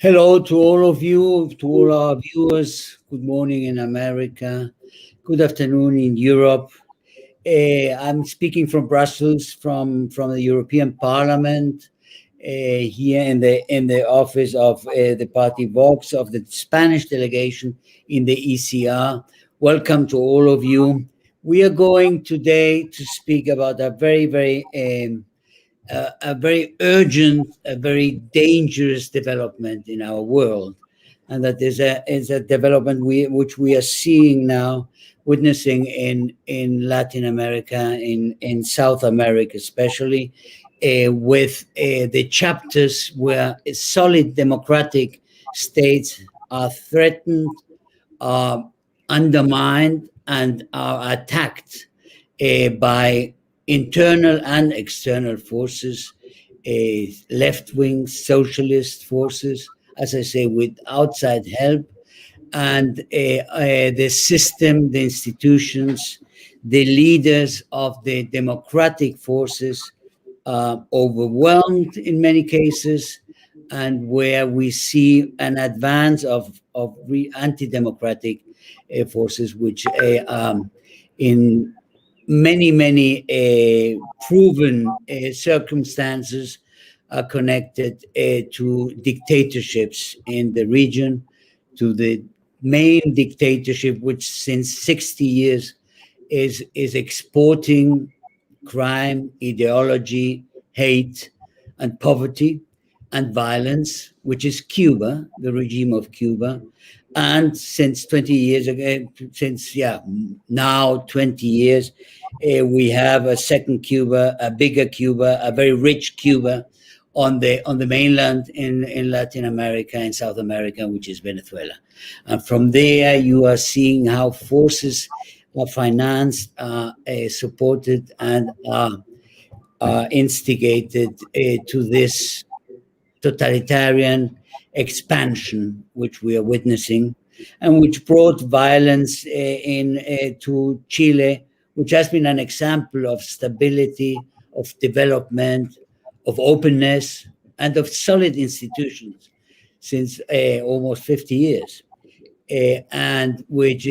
Hello to all of you, to all our viewers. Good morning in America. Good afternoon in Europe. I'm speaking from Brussels, from the European Parliament, here in the office of the party Vox of the Spanish delegation in the ECR. Welcome to all of you. We are going today to speak about a very urgent, a very dangerous development in our world, and that is a development which we are seeing now, witnessing in Latin America, in South America especially, with the chapters where solid democratic states are threatened, are undermined, and are attacked by internal and external forces, left-wing socialist forces, as I say, with outside help, and the system, the institutions, the leaders of the democratic forces overwhelmed in many cases, and where we see an advance of anti-democratic forces, which in many proven circumstances are connected to dictatorships in the region, to the main dictatorship which since 60 years is exporting crime, ideology, hate, and poverty and violence, which is Cuba, the regime of Cuba. And since 20 years ago, now 20 years, we have a second Cuba, a bigger Cuba, a very rich Cuba on the mainland in Latin America and South America, which is Venezuela. And from there, you are seeing how forces are financed, supported, and are instigated to this totalitarian expansion which we are witnessing, and which brought violence to Chile, which has been an example of stability, of development, of openness, and of solid institutions since almost 50 years, and which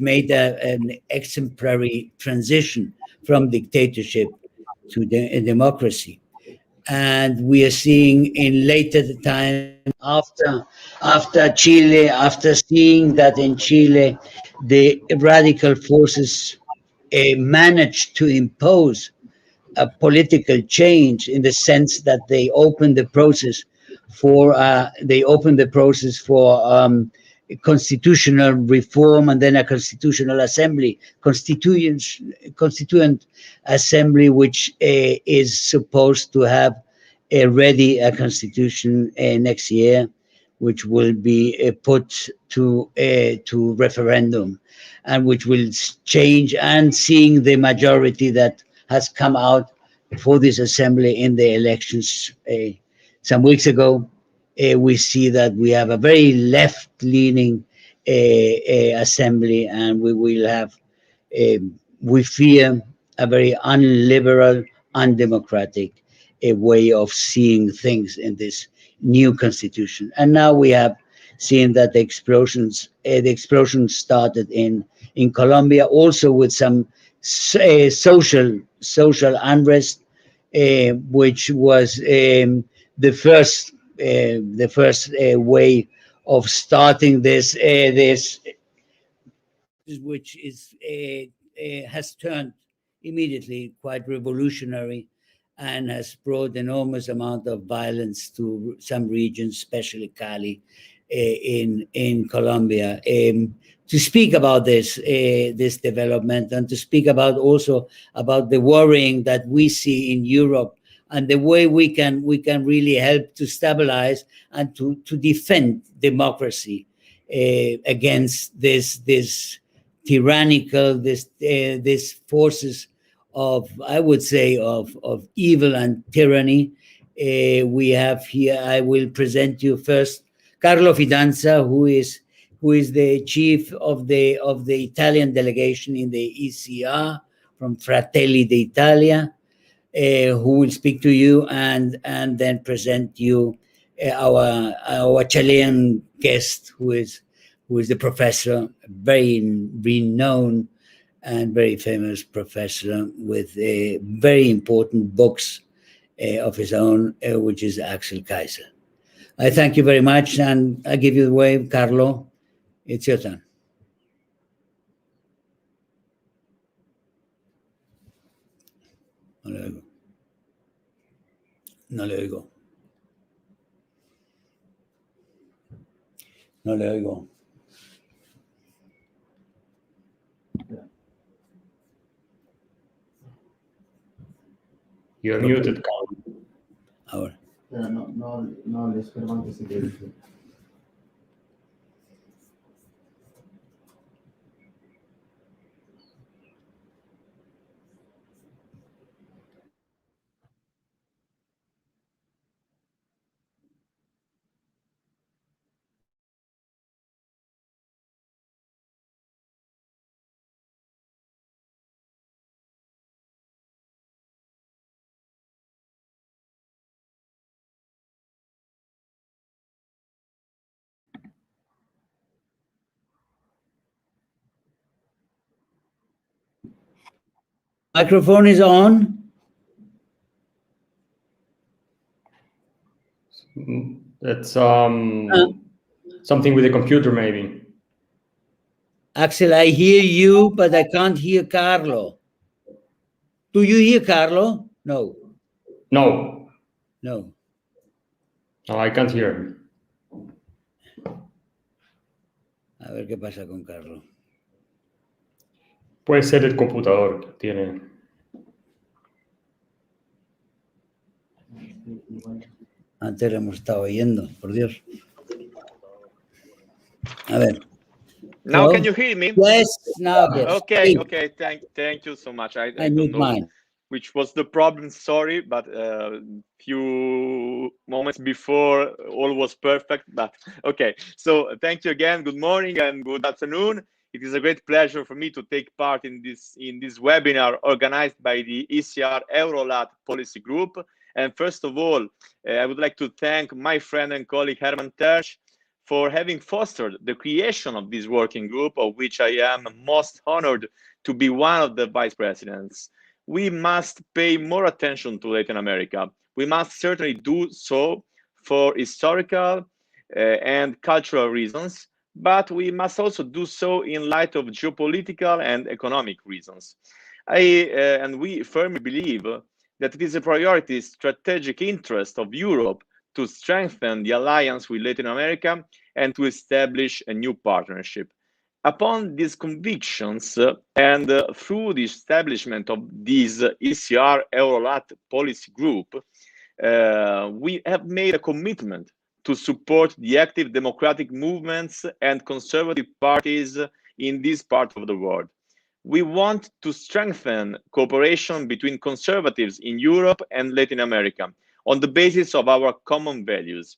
made an exemplary transition from dictatorship to democracy. And we are seeing in later time, after Chile, after seeing that in Chile the radical forces managed to impose a political change, in the sense that they opened the process for constitutional reform, and then a constitutional assembly, constituent assembly, which is supposed to have ready a constitution next year, which will be put to referendum, and which will change. And seeing the majority that has come out for this assembly in the elections some weeks ago, we see that we have a very left-leaning assembly, and we will have, we fear, a very unliberal, undemocratic way of seeing things in this new constitution. And now we have seen that the explosions started in Colombia, also with some social unrest, which was the first way of starting this, which has turned immediately quite revolutionary, and has brought enormous amount of violence to some regions, especially Cali, in Colombia. To speak about this development, and to speak about also about the worrying that we see in Europe, and the way we can really help to stabilize and to defend democracy against this tyrannical, this forces of, I would say, of evil and tyranny. We have here, I will present you first Carlo Fidanza, who is the chief of the Italian delegation in the ECR from Fratelli d'Italia, who will speak to you and then present you our Chilean guest, who is the professor, very renowned and very famous professor with very important books of his own, which is Axel Kaiser. I thank you very much, and I give you the way, Carlo. It's your turn. No le oigo. No le oigo. No le oigo. You're muted, Carlo. Ahora. No, le espero antes de que dice. Microphone is on. That's something with the computer, maybe. Axel, I hear you, but I can't hear Carlo. Do you hear Carlo? No. No. No. No, I can't hear him. A ver qué pasa con Carlo. Puede ser el computador que tiene. Antes lo hemos estado oyendo, por Dios. A ver. Now, Hello? can you hear me? Yes, now yes. Okay, Please. okay. Thank you so much. I need don't know mine. which was the problem. Sorry, but few moments before all was perfect. But okay. So thank you again. Good morning and good afternoon. It is a great pleasure for me to take part in this webinar organized by the ECR Eurolat Policy Group. And first of all, I would like to thank my friend and colleague Herman Tersch for having fostered the creation of this working group, of which I am most honored to be one of the vice presidents. We must pay more attention to Latin America. We must certainly do so for historical and cultural reasons, but we must also do so in light of geopolitical and economic reasons. And we firmly believe that it is a priority strategic interest of Europe to strengthen the alliance with Latin America and to establish a new partnership. Upon these convictions and through the establishment of this ECR Eurolat Policy Group, we have made a commitment to support the active democratic movements and conservative parties in this part of the world. We want to strengthen cooperation between conservatives in Europe and Latin America on the basis of our common values.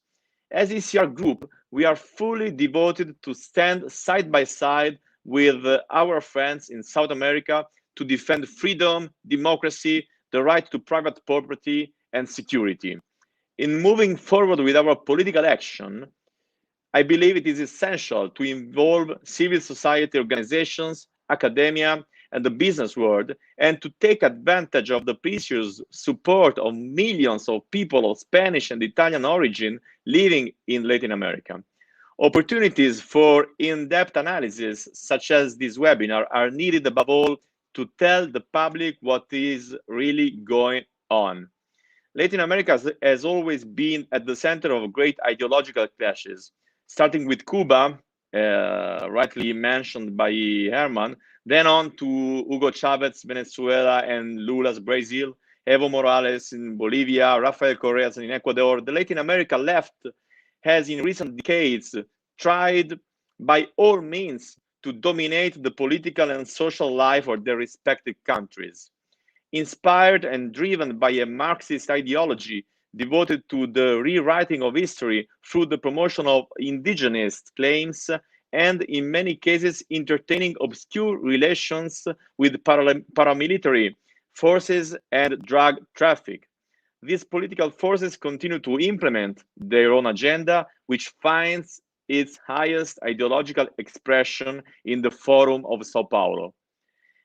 As ECR Group, we are fully devoted to stand side by side with our friends in South America to defend freedom, democracy, the right to private property, and security. In moving forward with our political action, I believe it is essential to involve civil society organizations, academia, and the business world, and to take advantage of the precious support of millions of people of Spanish and Italian origin living in Latin America. Opportunities for in-depth analysis, such as this webinar, are needed above all to tell the public what is really going on. Latin America has always been at the center of great ideological clashes, starting with Cuba, rightly mentioned by Herman, then on to Hugo Chavez, Venezuela, and Lula's Brazil, Evo Morales in Bolivia, Rafael Correa in Ecuador. The Latin America left has in recent decades tried by all means to dominate the political and social life of their respective countries. Inspired and driven by a Marxist ideology devoted to the rewriting of history through the promotion of indigenous claims and in many cases entertaining obscure relations with paramilitary forces and drug traffic. these political forces continue to implement their own agenda, which finds its highest ideological expression in the Forum of Sao Paulo.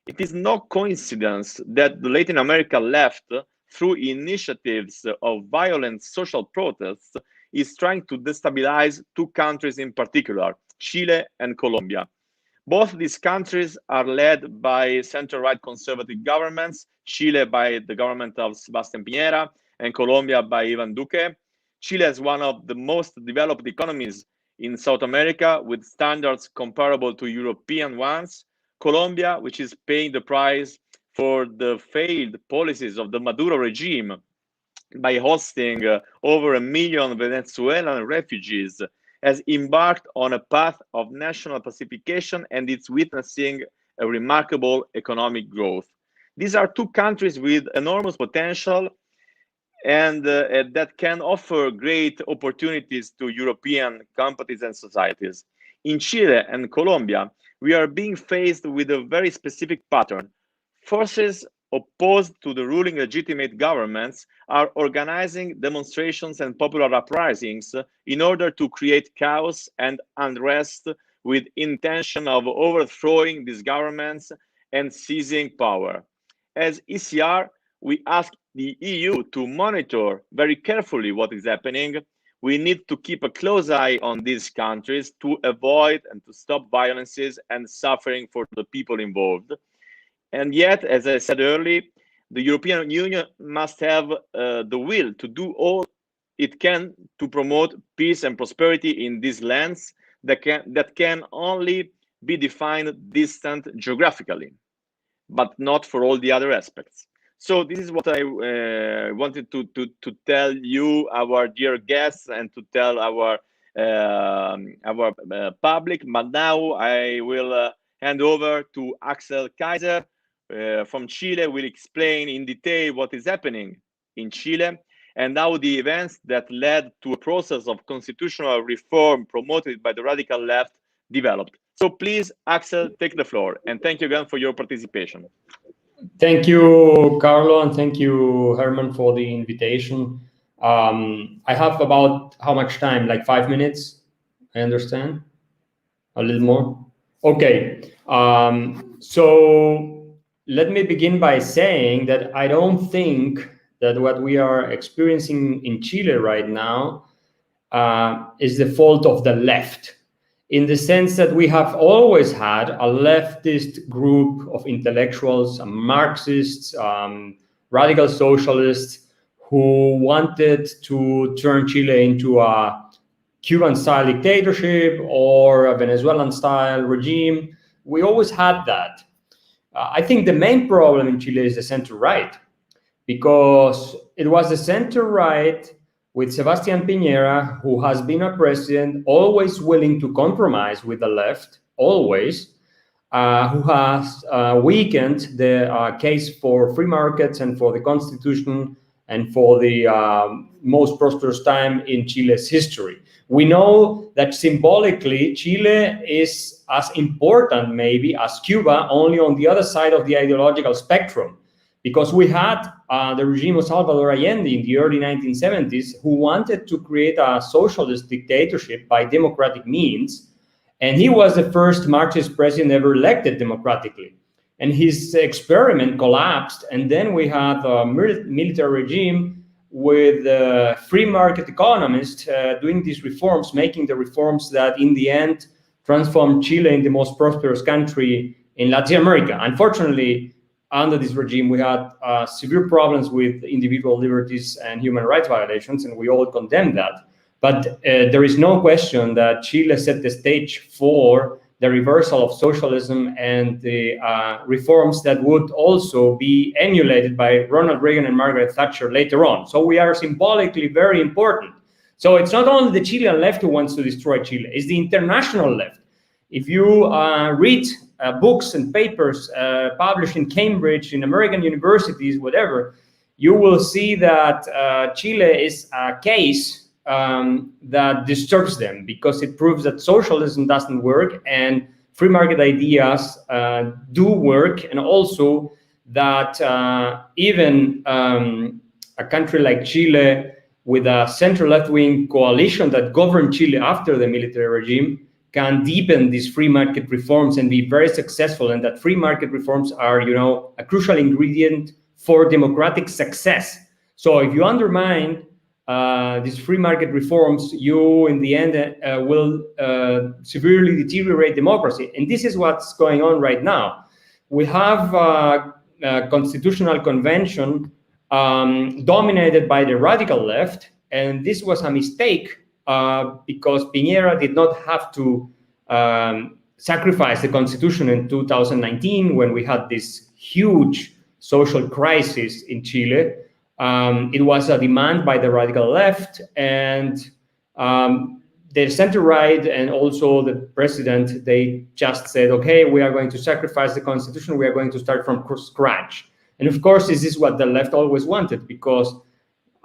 It is no coincidence that the Latin America left, through initiatives of violent social protests, is trying to destabilize two countries in particular, Chile and Colombia. Both these countries are led by center-right conservative governments, Chile by the government of Sebastián Piñera and Colombia by Iván Duque. Chile is one of the most developed economies in South America with standards comparable to European ones. Colombia, which is paying the price for the failed policies of the Maduro regime by hosting over 1 million Venezuelan refugees, has embarked on a path of national pacification, and it's witnessing a remarkable economic growth. These are two countries with enormous potential and that can offer great opportunities to European companies and societies. In Chile and Colombia, we are being faced with a very specific pattern. Forces opposed to the ruling legitimate governments are organizing demonstrations and popular uprisings in order to create chaos and unrest with intention of overthrowing these governments and seizing power. As ECR, we ask the EU to monitor very carefully what is happening. We need to keep a close eye on these countries to avoid and to stop violences and suffering for the people involved. And yet, as I said earlier, the European Union must have the will to do all it can to promote peace and prosperity in these lands that can only be defined distant geographically, but not for all the other aspects. So this is what I wanted to tell you, our dear guests, and to tell our public. But now I will hand over to Axel Kaiser from Chile. Will explain in detail what is happening in Chile and how the events that led to a process of constitutional reform promoted by the radical left developed. So please, Axel, take the floor, and thank you again for your participation. Thank you, Carlo, and thank you, Herman, for the invitation. I have about how much time? Like 5 minutes, I understand? A little more? Okay. So let me begin by saying that I don't think that what we are experiencing in Chile right now is the fault of the left, in the sense that we have always had a leftist group of intellectuals, Marxists, radical socialists, who wanted to turn Chile into a Cuban-style dictatorship or a Venezuelan-style regime. We always had that. I think the main problem in Chile is the center-right, because it was the center-right with Sebastián Piñera, who has been a president, always willing to compromise with the left, always, who has weakened the case for free markets and for the constitution and for the most prosperous time in Chile's history. We know that symbolically, Chile is as important maybe as Cuba, only on the other side of the ideological spectrum, because we had the regime of Salvador Allende in the early 1970s, who wanted to create a socialist dictatorship by democratic means. And he was the first Marxist president ever elected democratically. And his experiment collapsed. And then we had a military regime with free market economists doing these reforms, making the reforms that in the end transformed Chile in the most prosperous country in Latin America. Unfortunately, under this regime, we had severe problems with individual liberties and human rights violations, and we all condemn that. But there is no question that Chile set the stage for the reversal of socialism and the reforms that would also be emulated by Ronald Reagan and Margaret Thatcher later on. So we are symbolically very important. So it's not only the Chilean left who wants to destroy Chile, it's the international left. If you read books and papers published in Cambridge, in American universities, whatever, you will see that Chile is a case that disturbs them, because it proves that socialism doesn't work and free market ideas do work, and also that even a country like Chile, with a center-left-wing coalition that governed Chile after the military regime, can deepen these free market reforms and be very successful, and that free market reforms are, a crucial ingredient for democratic success. So if you undermine these free market reforms, you, in the end, will severely deteriorate democracy. And this is what's going on right now. We have a constitutional convention dominated by the radical left, and this was a mistake because Piñera did not have to sacrifice the constitution in 2019 when we had this huge social crisis in Chile. It was a demand by the radical left, and the center-right and also the president, they just said, okay, we are going to sacrifice the constitution, we are going to start from scratch. And of course, this is what the left always wanted, because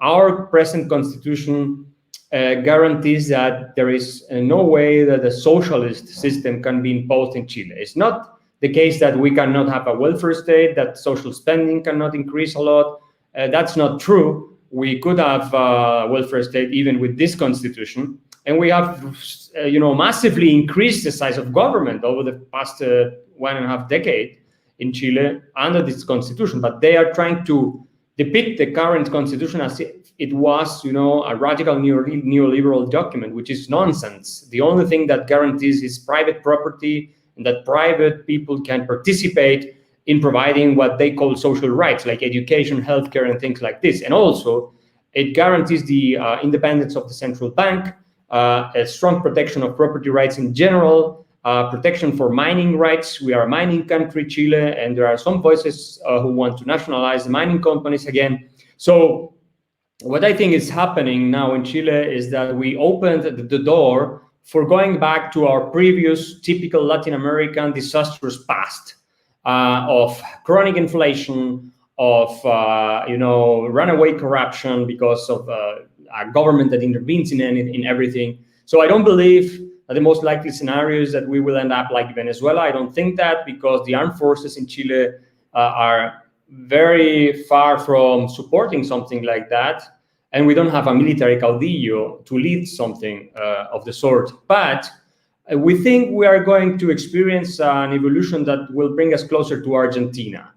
our present constitution guarantees that there is no way that a socialist system can be imposed in Chile. It's not the case that we cannot have a welfare state, that social spending cannot increase a lot. That's not true. We could have a welfare state even with this constitution. And we have, massively increased the size of government over the past 1.5 decades in Chile under this constitution. But they are trying to depict the current constitution as if it was, a radical neoliberal document, which is nonsense. The only thing that guarantees is private property, and that private people can participate in providing what they call social rights, like education, healthcare, and things like this. And also, it guarantees the independence of the central bank, a strong protection of property rights in general, protection for mining rights. We are a mining country, Chile, and there are some voices who want to nationalize the mining companies again. So what I think is happening now in Chile is that we opened the door for going back to our previous typical Latin American disastrous past of chronic inflation, of runaway corruption because of a government that intervenes in everything. So I don't believe that the most likely scenario is that we will end up like Venezuela. I don't think that, because the armed forces in Chile are very far from supporting something like that. And we don't have a military caudillo to lead something of the sort. But we think we are going to experience an evolution that will bring us closer to Argentina.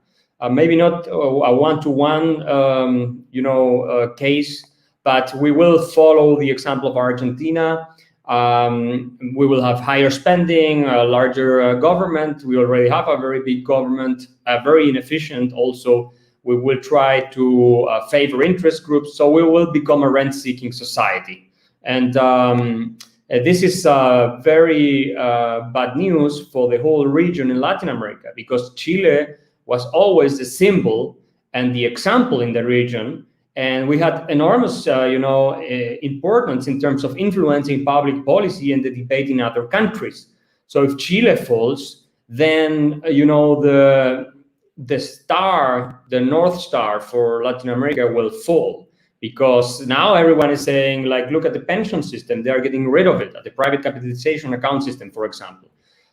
Maybe not a one-to-one, case, but we will follow the example of Argentina. We will have higher spending, a larger government. We already have a very big government, very inefficient also. We will try to favor interest groups, so we will become a rent-seeking society. And this is very bad news for the whole region in Latin America, because Chile was always the symbol and the example in the region, and we had enormous, importance in terms of influencing public policy and the debate in other countries. So if Chile falls, then the star, the North Star for Latin America will fall, because now everyone is saying, like, look at the pension system, they are getting rid of it, at the private capitalization account system, for example.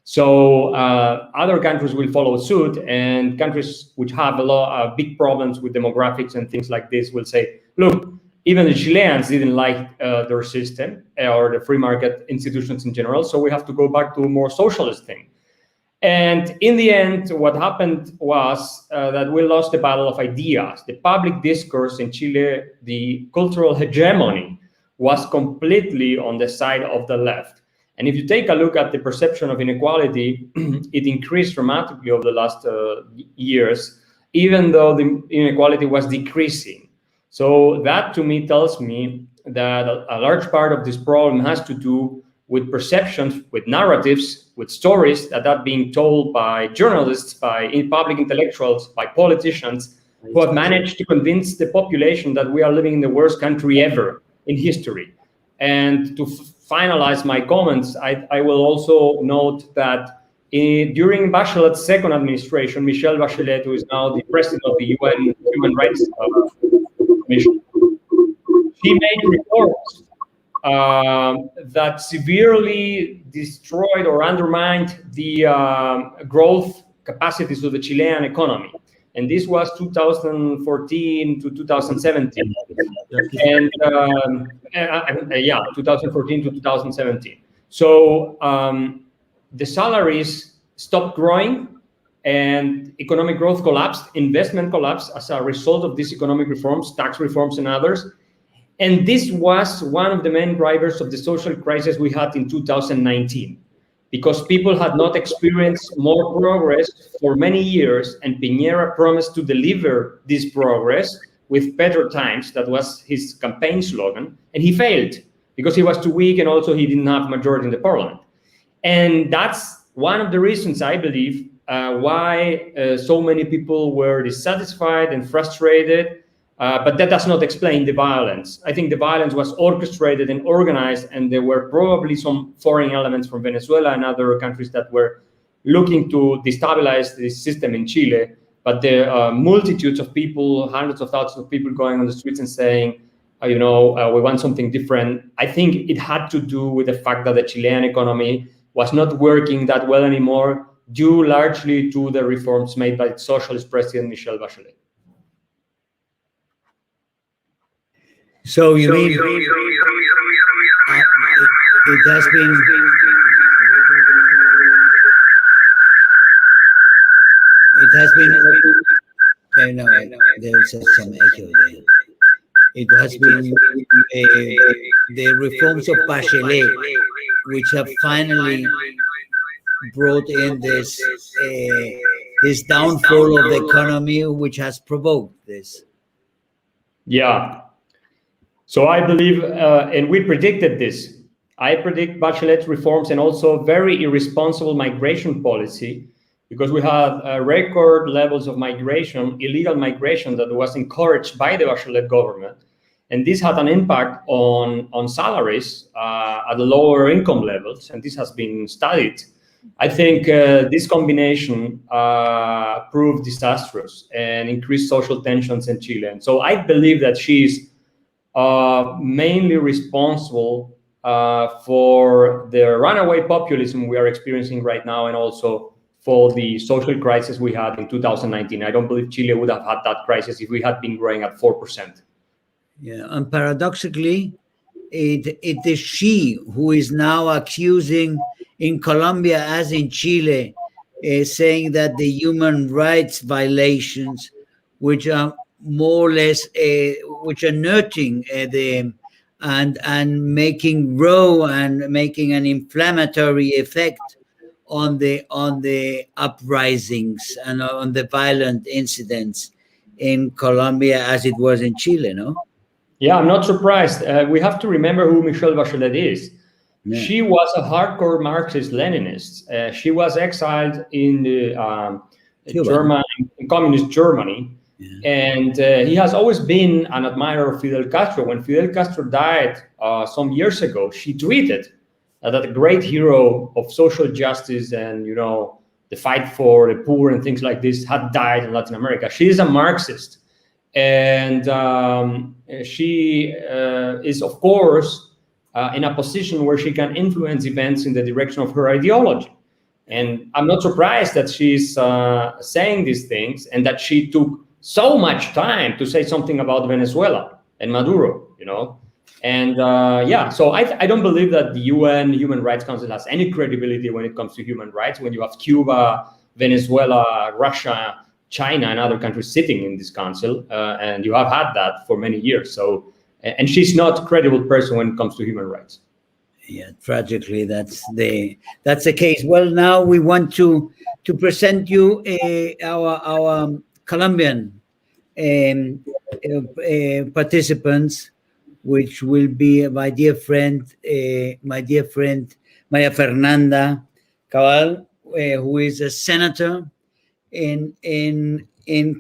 So other countries will follow suit, and countries which have a lot of big problems with demographics and things like this will say, look, even the Chileans didn't like their system or the free market institutions in general, so we have to go back to a more socialist thing. And in the end, what happened was that we lost the battle of ideas. The public discourse in Chile, the cultural hegemony, was completely on the side of the left. And if you take a look at the perception of inequality, it increased dramatically over the last years, even though the inequality was decreasing. So that, to me, tells me that a large part of this problem has to do with perceptions, with narratives, with stories that are being told by journalists, by public intellectuals, by politicians, who have managed to convince the population that we are living in the worst country ever in history. And to finalize my comments, I will also note that during Bachelet's second administration, Michelle Bachelet, who is now the president of the UN Human Rights Commission, she made reports that severely destroyed or undermined the growth capacities of the Chilean economy. and this was 2014 to 2017, and 2014 to 2017. So the salaries stopped growing, and economic growth collapsed, investment collapsed as a result of these economic reforms, tax reforms and others. And this was one of the main drivers of the social crisis we had in 2019, because people had not experienced more progress for many years, and Piñera promised to deliver this progress with better times. That was his campaign slogan, and he failed because he was too weak, and also he didn't have majority in the parliament. And that's one of the reasons, I believe, why so many people were dissatisfied and frustrated, but that does not explain the violence. I think the violence was orchestrated and organized, and there were probably some foreign elements from Venezuela and other countries that were looking to destabilize the system in Chile. But the multitudes of people, hundreds of thousands of people going on the streets and saying, we want something different, I think it had to do with the fact that the Chilean economy was not working that well anymore, due largely to the reforms made by socialist President Michelle Bachelet. So you mean it has been no, there's some echo there. It has been the reforms of Bachelet which have finally brought in this downfall of the economy, which has provoked this. Yeah. So I believe, and we predicted this. I predict Bachelet's reforms and also very irresponsible migration policy, because we had record levels of migration, illegal migration, that was encouraged by the Bachelet government. And this had an impact on salaries at the lower income levels, and this has been studied. I think this combination proved disastrous and increased social tensions in Chile. And so I believe that she's mainly responsible for the runaway populism we are experiencing right now, and also for the social crisis we had in 2019. I don't believe Chile would have had that crisis if we had been growing at 4%. Yeah, and paradoxically, it is she who is now accusing, in Colombia as in Chile, saying that the human rights violations, which are more or less, which are nurturing and making grow and making an inflammatory effect on the uprisings and on the violent incidents in Colombia as it was in Chile, no? Yeah, I'm not surprised. We have to remember who Michelle Bachelet is. Yeah. She was a hardcore Marxist-Leninist. She was exiled in the in communist Germany. Yeah. And he has always been an admirer of Fidel Castro. When Fidel Castro died some years ago, she tweeted that a great hero of social justice and, the fight for the poor and things like this had died in Latin America. She is a Marxist. And she is, of course, in a position where she can influence events in the direction of her ideology. And I'm not surprised that she's saying these things, and that she took so much time to say something about Venezuela and Maduro, And so I don't believe that the UN Human Rights Council has any credibility when it comes to human rights, when you have Cuba, Venezuela, Russia, China, and other countries sitting in this council, and you have had that for many years. So, and she's not a credible person when it comes to human rights. Yeah, tragically, that's the case. Well, now we want to present you our Colombian participants, which will be my dear friend Maria Fernanda Cabal, who is a senator in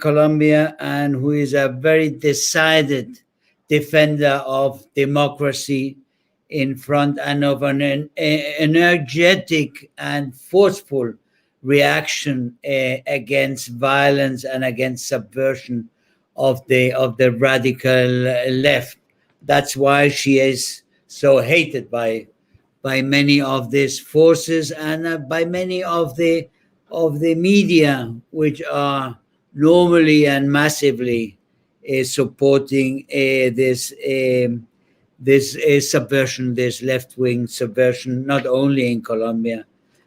Colombia, and who is a very decided defender of democracy in front, and of an energetic and forceful reaction against violence and against subversion of the radical left. That's why she is so hated by many of these forces, and by many of the media, which are normally and massively supporting this subversion, this left-wing subversion, not only in Colombia,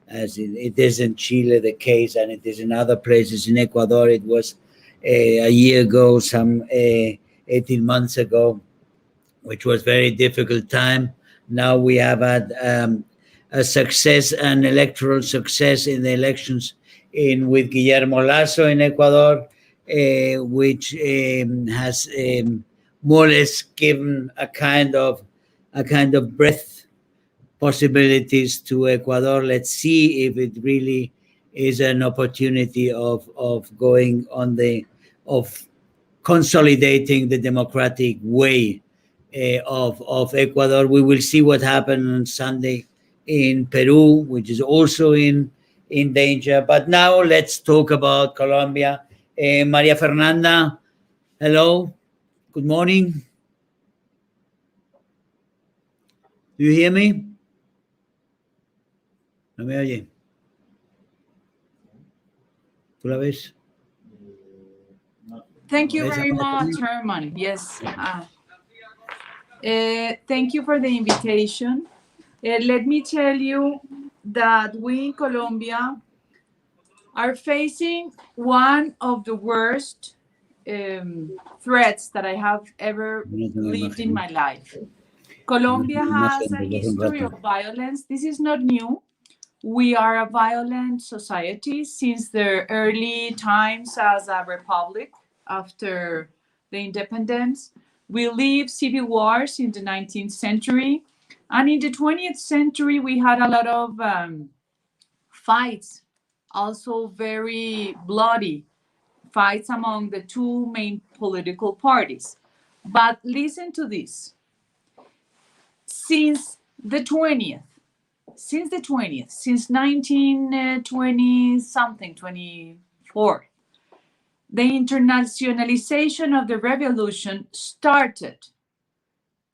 as it is in Chile the case, and it is in other places. In Ecuador, it was a year ago, some 18 months ago, which was very difficult time. Now we have had a success, an electoral success in the elections with Guillermo Lasso in Ecuador, which has more or less given a kind of breath possibilities to Ecuador. Let's see if it really is an opportunity of going on of consolidating the democratic way of Ecuador. We will see what happened on Sunday in Peru, which is also in danger. But now let's talk about Colombia. Maria Fernanda, hello, good morning. Do you hear me? No me oye. ¿Tú la ves? Thank you very much, Herman. Yes. Thank you for the invitation. Let me tell you that we in Colombia are facing one of the worst threats that I have ever lived in my life. Colombia has a history of violence. This is not new. We are a violent society since the early times as a republic after the independence. We lived civil wars in the 19th century. And in the 20th century, we had a lot of fights, also very bloody fights among the two main political parties. But listen to this. Since 1920 something, 24, the internationalization of the revolution started.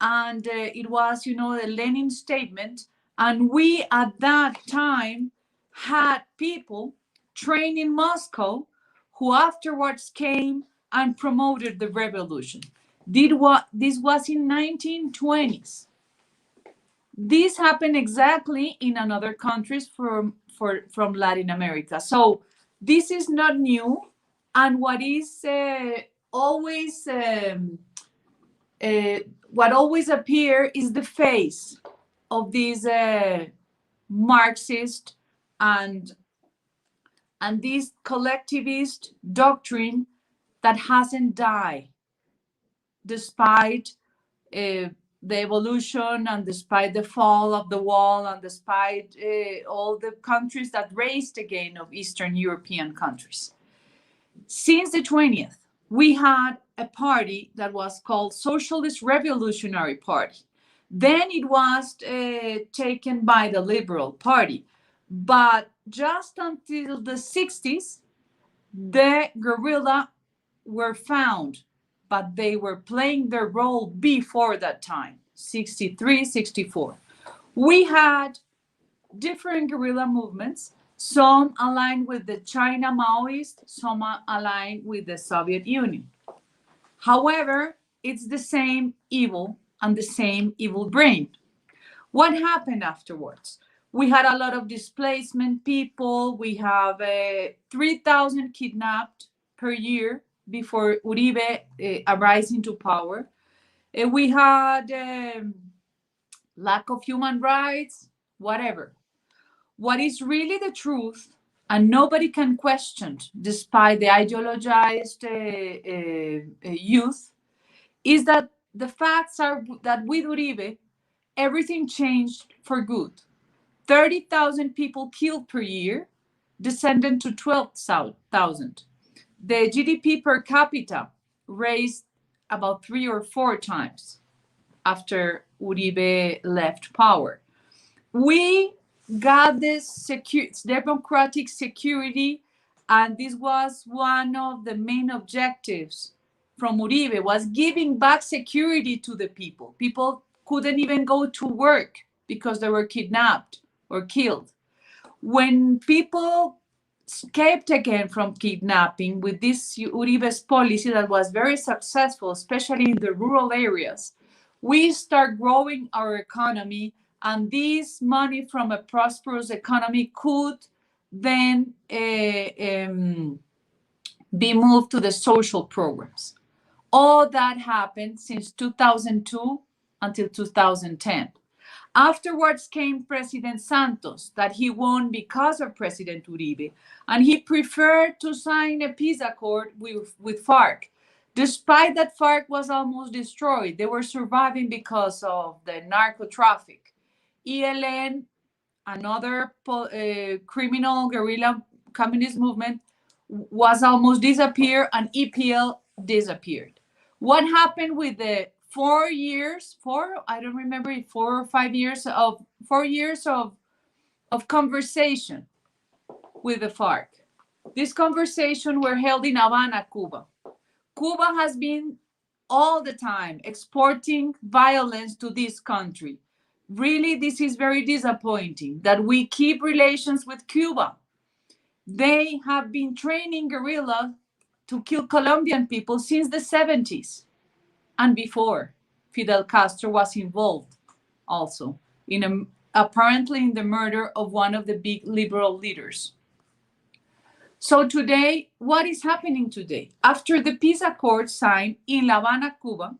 And it was, the Lenin statement. And we at that time had people trained in Moscow who afterwards came and promoted the revolution. This was in 1920s. This happened exactly in another countries from Latin America. So this is not new. And what is what always appear is the face of this Marxist and this collectivist doctrine that hasn't died despite the evolution and despite the fall of the wall and despite all the countries that raised again of Eastern European countries. Since the 20th, we had a party that was called Socialist Revolutionary Party. Then it was taken by the Liberal Party. But just until the 60s, the guerrilla were found, but they were playing their role before that time, 63, 64. We had different guerrilla movements, some aligned with the China Maoist, some aligned with the Soviet Union. However, it's the same evil and the same evil brain. What happened afterwards? We had a lot of displacement people. We have 3,000 kidnapped per year before Uribe rising to power. We had lack of human rights, whatever. What is really the truth, and nobody can question, despite the ideologized youth, is that the facts are that with Uribe, everything changed for good. 30,000 people killed per year, descended to 12,000. The GDP per capita raised about 3 or 4 times after Uribe left power. We got this democratic security, and this was one of the main objectives from Uribe, was giving back security to the people. People couldn't even go to work because they were kidnapped or killed. When people escaped again from kidnapping with this Uribe's policy that was very successful, especially in the rural areas, we start growing our economy, and this money from a prosperous economy could then be moved to the social programs. All that happened since 2002 until 2010. Afterwards came President Santos, that he won because of President Uribe, and he preferred to sign a peace accord with FARC. Despite that FARC was almost destroyed, they were surviving because of the narco traffic. ELN, another criminal guerrilla communist movement, was almost disappeared, and EPL disappeared. What happened with the 4 years, I don't remember, 4 or 5 years of conversation with the FARC? These conversations were held in Havana, Cuba. Cuba has been all the time exporting violence to this country. Really, this is very disappointing that we keep relations with Cuba. They have been training guerrilla to kill Colombian people since the 70s. And before, Fidel Castro was involved also apparently in the murder of one of the big liberal leaders. So today, what is happening today? After the peace accord signed in La Habana, Cuba,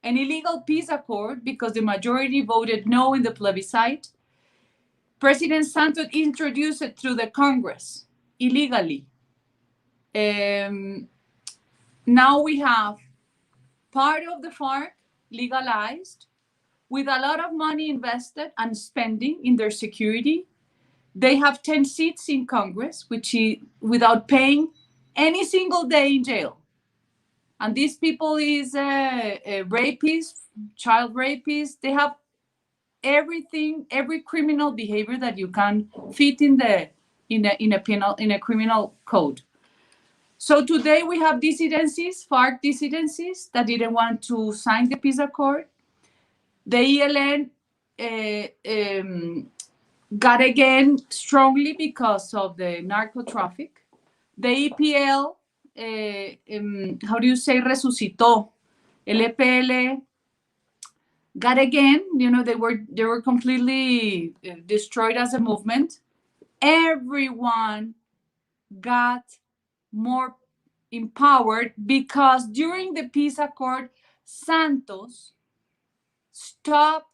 an illegal peace accord because the majority voted no in the plebiscite, President Santos introduced it through the Congress illegally. Now we have part of the FARC legalized with a lot of money invested and spending in their security. They have 10 seats in Congress, which is without paying any single day in jail. And these people is rapists, child rapists. They have everything, every criminal behavior that you can fit in a criminal code. So today we have dissidencies, FARC dissidencies that didn't want to sign the peace accord. The ELN got again strongly because of the narco traffic. The EPL, resucitó. El EPL got again, they were completely destroyed as a movement. Everyone got more empowered because during the peace accord, Santos stopped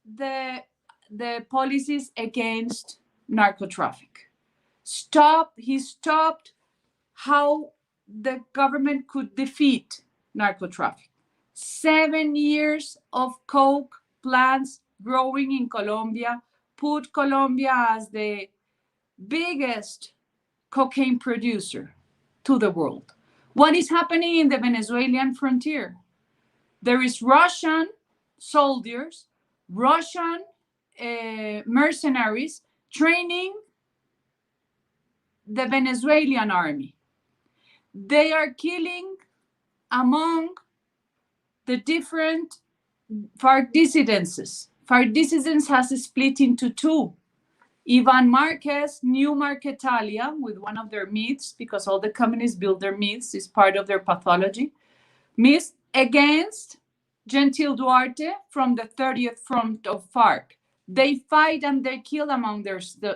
the policies against narco traffic. He stopped how the government could defeat narco traffic. 7 years of coke plants growing in Colombia put Colombia as the biggest cocaine producer to the world. What is happening in the Venezuelan frontier? There is Russian soldiers, Russian mercenaries training the Venezuelan army. They are killing among the different FARC dissidents. FARC dissidents has split into two. Ivan Marquez, New Marquetalia, with one of their myths, because all the communists build their myths, is part of their pathology. Myths against Gentil Duarte from the 30th Front of FARC. They fight and they kill among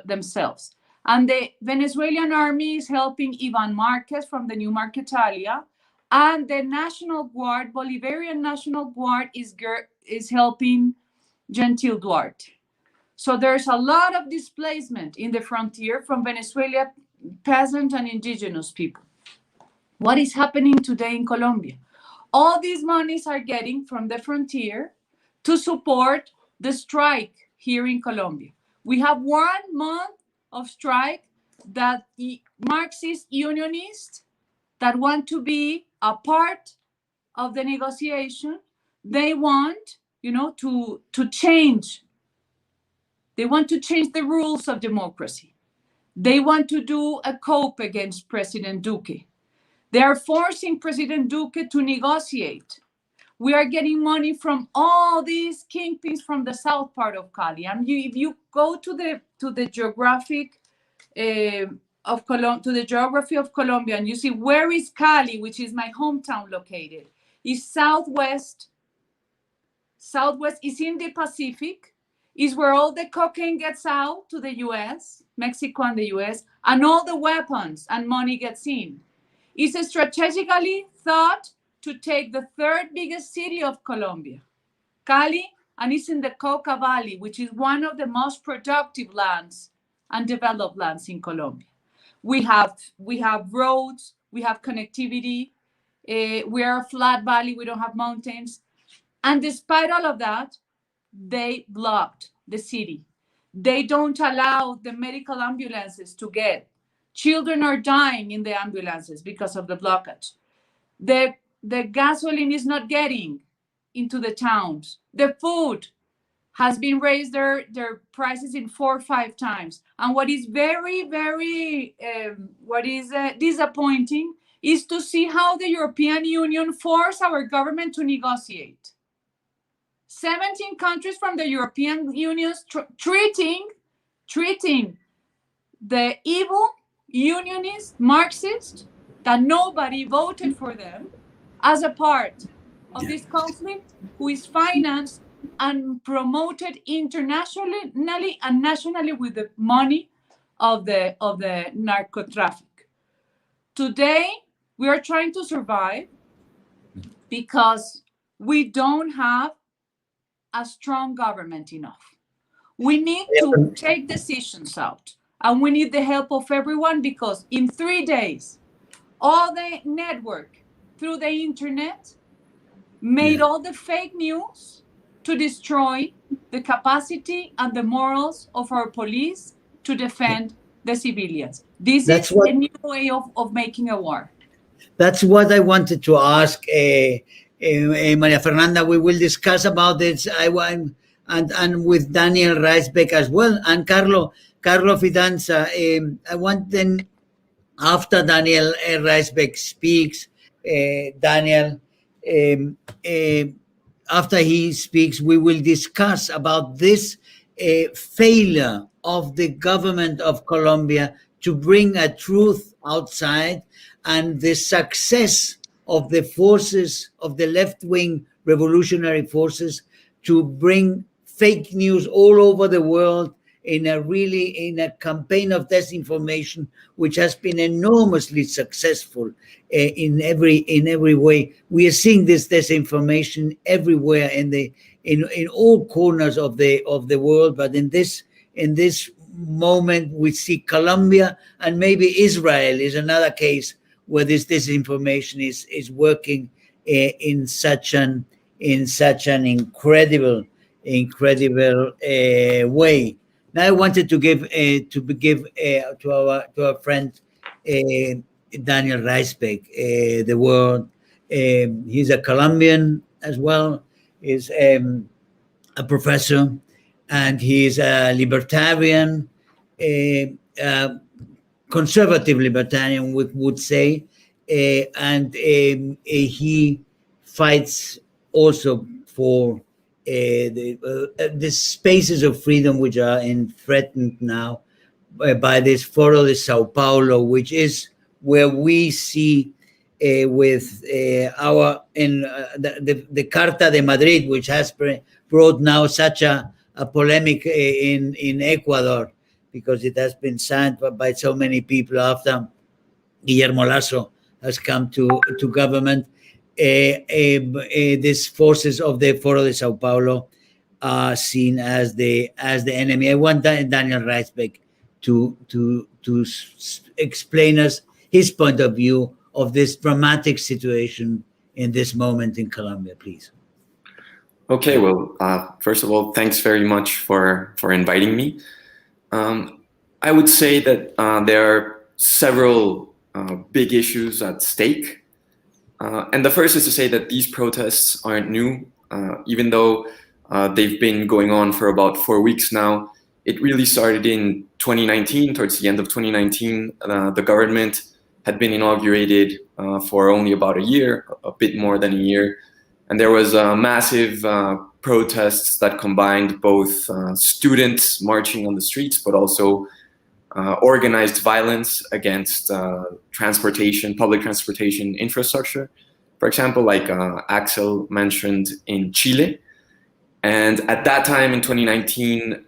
themselves. And the Venezuelan army is helping Ivan Marquez from the New Marquetalia. And the National Guard, Bolivarian National Guard, is helping Gentil Duarte. So there's a lot of displacement in the frontier from Venezuela, peasant and indigenous people. What is happening today in Colombia? All these monies are getting from the frontier to support the strike here in Colombia. We have 1 month of strike that the Marxist unionists that want to be a part of the negotiation, they want, to change. They want to change the rules of democracy. They want to do a coup against President Duque. They are forcing President Duque to negotiate. We are getting money from all these kingpins from the south part of Cali. And if you go to the geographic to the geography of Colombia, and you see where is Cali, which is my hometown, located, is southwest. Southwest is in the Pacific, is where all the cocaine gets out to the US, Mexico and the US, and all the weapons and money gets in. It's strategically thought to take the third biggest city of Colombia, Cali, and it's in the Cauca Valley, which is one of the most productive lands and developed lands in Colombia. We have roads, we have connectivity, we are a flat valley, we don't have mountains. And despite all of that, they blocked the city. They don't allow the medical ambulances to get. Children are dying in the ambulances because of the blockage. The gasoline is not getting into the towns. The food has been raised their prices in 4 or 5 times. And what is very, very disappointing is to see how the European Union forced our government to negotiate. 17 countries from the European Union treating the evil unionist Marxist that nobody voted for them as a part of this conflict, who is financed and promoted internationally and nationally with the money of the narcotraffic. Today, we are trying to survive because we don't have a strong government enough. We need to take decisions out, and we need the help of everyone, because in 3 days, all the network through the internet made all the fake news to destroy the capacity and the morals of our police to defend the civilians. This is a new way of making a war. That's what I wanted to ask Maria Fernanda. We will discuss about this. And with Daniel Reisbeck as well, and Carlo Fidanza. I want then, after Daniel Reisbeck speaks, Daniel, after he speaks, we will discuss about this failure of the government of Colombia to bring a truth outside, and the success of the forces of the left-wing revolutionary forces to bring fake news all over the world in a campaign of disinformation, which has been enormously successful in every way. We are seeing this disinformation everywhere in all corners of the world, but in this moment we see Colombia, and maybe Israel is another case where this disinformation is working in such an incredible way. Now I wanted to give to our friend Daniel Reisbeck the word. He's a Colombian as well. He's a professor, and he's a libertarian, conservative libertarian, we would say, and he fights also for the spaces of freedom which are threatened now by this Foro de Sao Paulo, which is where we see with the Carta de Madrid, which has brought now such a polemic in Ecuador, because it has been signed by so many people after Guillermo Lasso has come to government. These forces of the Foro de Sao Paulo are seen as the enemy. I want Daniel Reisbeck to explain us his point of view of this dramatic situation in this moment in Colombia, please. Okay, well, first of all, thanks very much for inviting me. I would say that there are several big issues at stake. And the first is to say that these protests aren't new, even though they've been going on for about 4 weeks now. It really started in 2019, towards the end of 2019. The government had been inaugurated for only about a year, a bit more than a year. And there was massive protests that combined both students marching on the streets, but also organized violence against public transportation infrastructure. For example, like Axel mentioned in Chile. And at that time in 2019,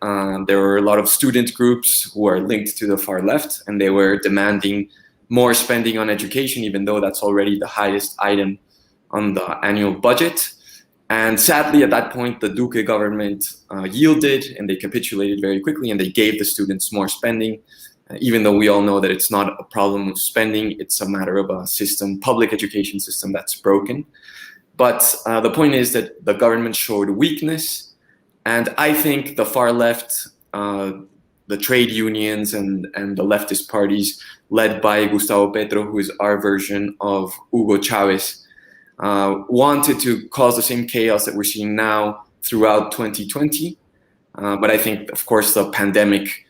there were a lot of student groups who are linked to the far left, and they were demanding more spending on education, even though that's already the highest item on the annual budget. And sadly, at that point, the Duque government yielded, and they capitulated very quickly, and they gave the students more spending, even though we all know that it's not a problem of spending, it's a matter of a system, public education system that's broken. But the point is that the government showed weakness, and I think the far left, the trade unions and the leftist parties led by Gustavo Petro, who is our version of Hugo Chavez, wanted to cause the same chaos that we're seeing now throughout 2020. But I think, of course, the pandemic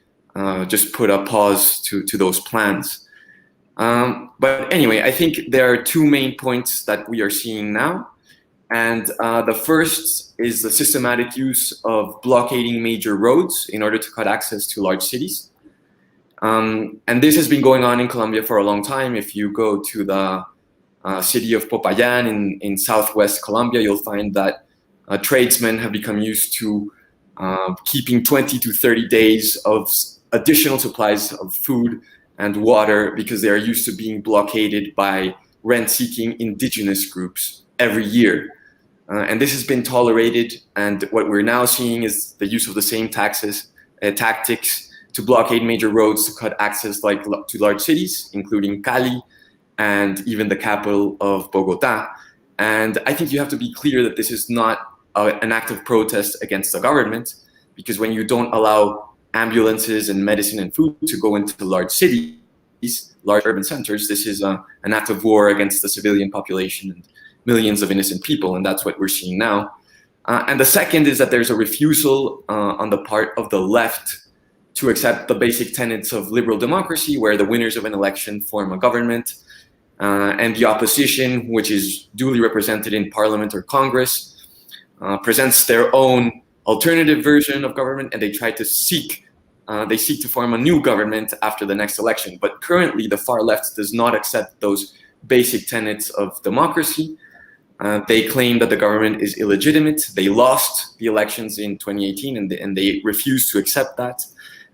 just put a pause to those plans. But anyway, I think there are two main points that we are seeing now. And the first is the systematic use of blockading major roads in order to cut access to large cities. And this has been going on in Colombia for a long time. If you go to the city of Popayán in southwest Colombia, you'll find that tradesmen have become used to keeping 20 to 30 days of additional supplies of food and water because they are used to being blockaded by rent-seeking indigenous groups every year. And this has been tolerated, and what we're now seeing is the use of the same tactics to blockade major roads to cut access to large cities, including Cali and even the capital of Bogota. And I think you have to be clear that this is not an act of protest against the government, because when you don't allow ambulances and medicine and food to go into large cities, large urban centers, this is an act of war against the civilian population and millions of innocent people, and that's what we're seeing now. And the second is that there's a refusal on the part of the left to accept the basic tenets of liberal democracy, where the winners of an election form a government, and the opposition, which is duly represented in parliament or Congress, presents their own alternative version of government, and they seek to form a new government after the next election. But currently, the far left does not accept those basic tenets of democracy. They claim that the government is illegitimate. They lost the elections in 2018, and they refuse to accept that.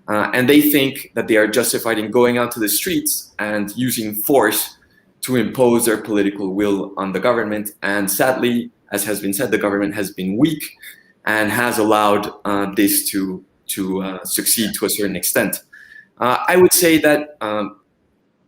And they think that they are justified in going out to the streets and using force to impose their political will on the government. And sadly, as has been said, the government has been weak and has allowed this to succeed to a certain extent. I would say that,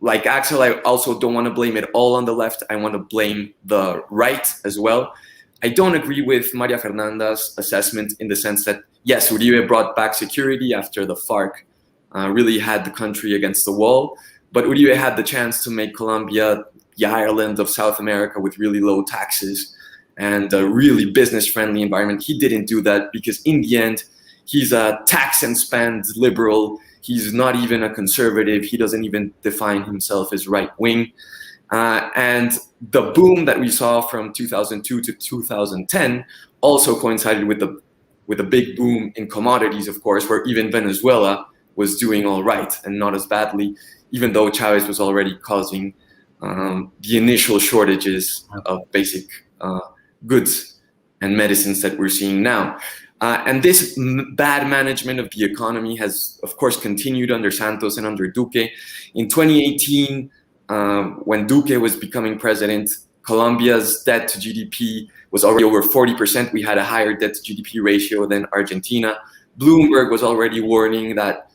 like Axel, I also don't want to blame it all on the left. I want to blame the right as well. I don't agree with Maria Fernanda's assessment in the sense that, yes, Uribe brought back security after the FARC really had the country against the wall. But Uribe had the chance to make Colombia the Ireland of South America with really low taxes and a really business-friendly environment. He didn't do that because in the end, he's a tax and spend liberal. He's not even a conservative. He doesn't even define himself as right-wing. And the boom that we saw from 2002 to 2010 also coincided with a big boom in commodities, of course, where even Venezuela was doing all right and not as badly, even though Chavez was already causing the initial shortages of basic goods and medicines that we're seeing now. And this bad management of the economy has, of course, continued under Santos and under Duque. In 2018, when Duque was becoming president, Colombia's debt to GDP was already over 40%. We had a higher debt to GDP ratio than Argentina. Bloomberg was already warning that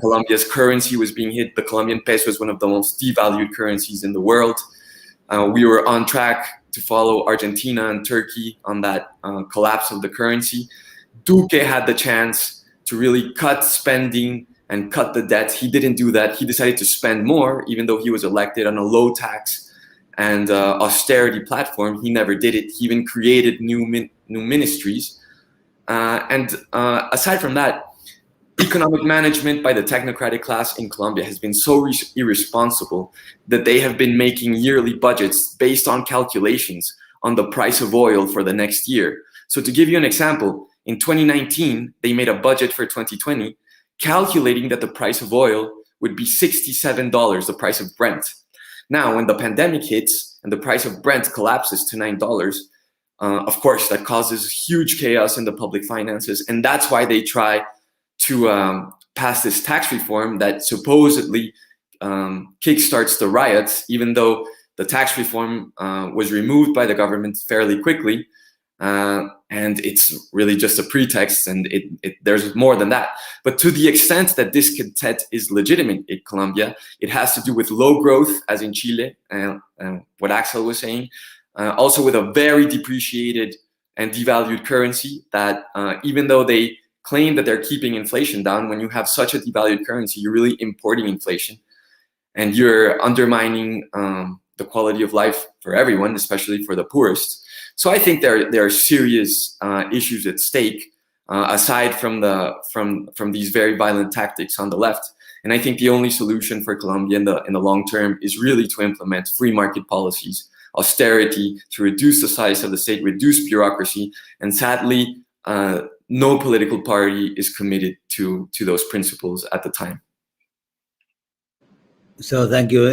Colombia's currency was being hit. The Colombian peso is one of the most devalued currencies in the world. We were on track to follow Argentina and Turkey on that collapse of the currency. Duque had the chance to really cut spending and cut the debt. He didn't do that. He decided to spend more, even though he was elected on a low tax and austerity platform. He never did it. He even created new ministries. And aside from that, economic management by the technocratic class in Colombia has been so irresponsible that they have been making yearly budgets based on calculations on the price of oil for the next year. So to give you an example, in 2019, they made a budget for 2020, calculating that the price of oil would be $67, the price of Brent. Now, when the pandemic hits and the price of Brent collapses to $9, of course, that causes huge chaos in the public finances. And that's why they try to pass this tax reform that supposedly kickstarts the riots, even though the tax reform was removed by the government fairly quickly. And it's really just a pretext, and there's more than that. But to the extent that discontent is legitimate in Colombia, it has to do with low growth, as in Chile, what Axel was saying, also with a very depreciated and devalued currency that even though they claim that they're keeping inflation down, when you have such a devalued currency, you're really importing inflation, and you're undermining the quality of life for everyone, especially for the poorest. So I think there are serious issues at stake aside from these very violent tactics on the left. And I think the only solution for Colombia in the long term is really to implement free market policies, austerity, to reduce the size of the state, reduce bureaucracy. And sadly, no political party is committed to those principles at the time. So thank you,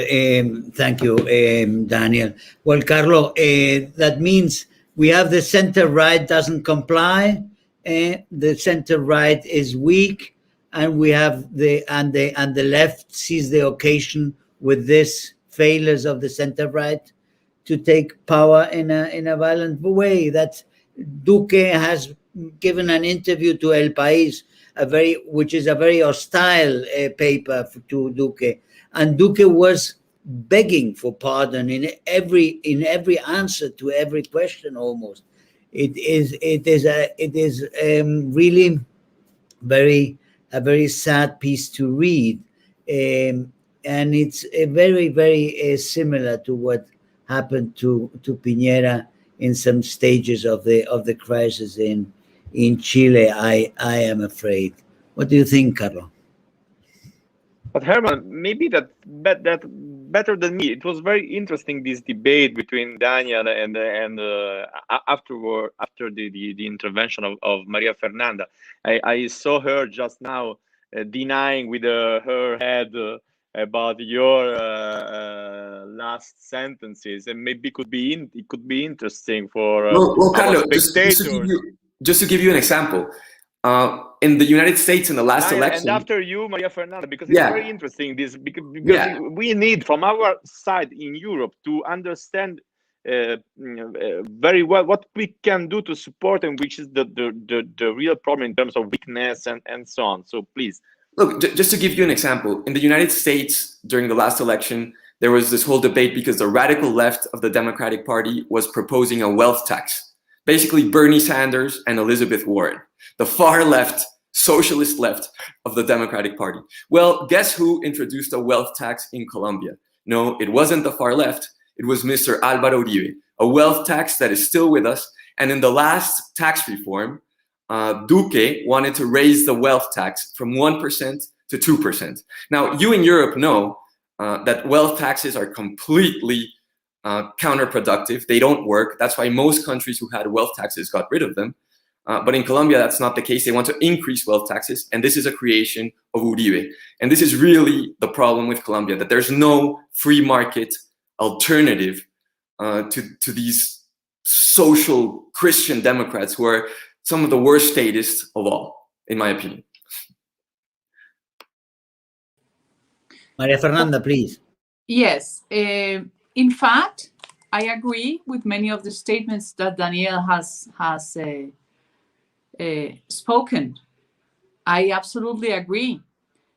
Daniel. Well, Carlo, that means we have the center right doesn't comply, the center right is weak, and we have the left sees the occasion with this failures of the center right to take power in a violent way. That Duque has given an interview to El País, which is a very hostile paper to Duque, and Duque was begging for pardon in every answer to every question almost. It is really a very sad piece to read, and it's very similar to what happened to Piñera in some stages of the crisis in Chile. I am afraid. What do you think, Carlo? But Herman, maybe that better than me. It was very interesting, this debate between Daniel and after the intervention of Maria Fernanda. I saw her just now denying with her head about your last sentences, and maybe it could be interesting for Carlo, spectators. Just to give you an example. In the United States in the last election. And after you, Maria Fernanda, because it's very interesting, this because we need from our side in Europe to understand very well what we can do to support, and which is the real problem in terms of weakness and so on. So please. Look, just to give you an example, in the United States during the last election, there was this whole debate because the radical left of the Democratic Party was proposing a wealth tax. Basically, Bernie Sanders and Elizabeth Warren, the far left, socialist left of the Democratic Party. Well, guess who introduced a wealth tax in Colombia? No, it wasn't the far left. It was Mr. Álvaro Uribe, a wealth tax that is still with us. And in the last tax reform, Duque wanted to raise the wealth tax from 1% to 2%. Now, you in Europe know that wealth taxes are completely counterproductive. They don't work. That's why most countries who had wealth taxes got rid of them. But in Colombia, that's not the case. They want to increase wealth taxes, and this is a creation of Uribe. And this is really the problem with Colombia, that there's no free market alternative to these social Christian Democrats who are some of the worst statists of all, in my opinion. Maria Fernanda, please. Yes. In fact, I agree with many of the statements that Daniel has spoken. I absolutely agree.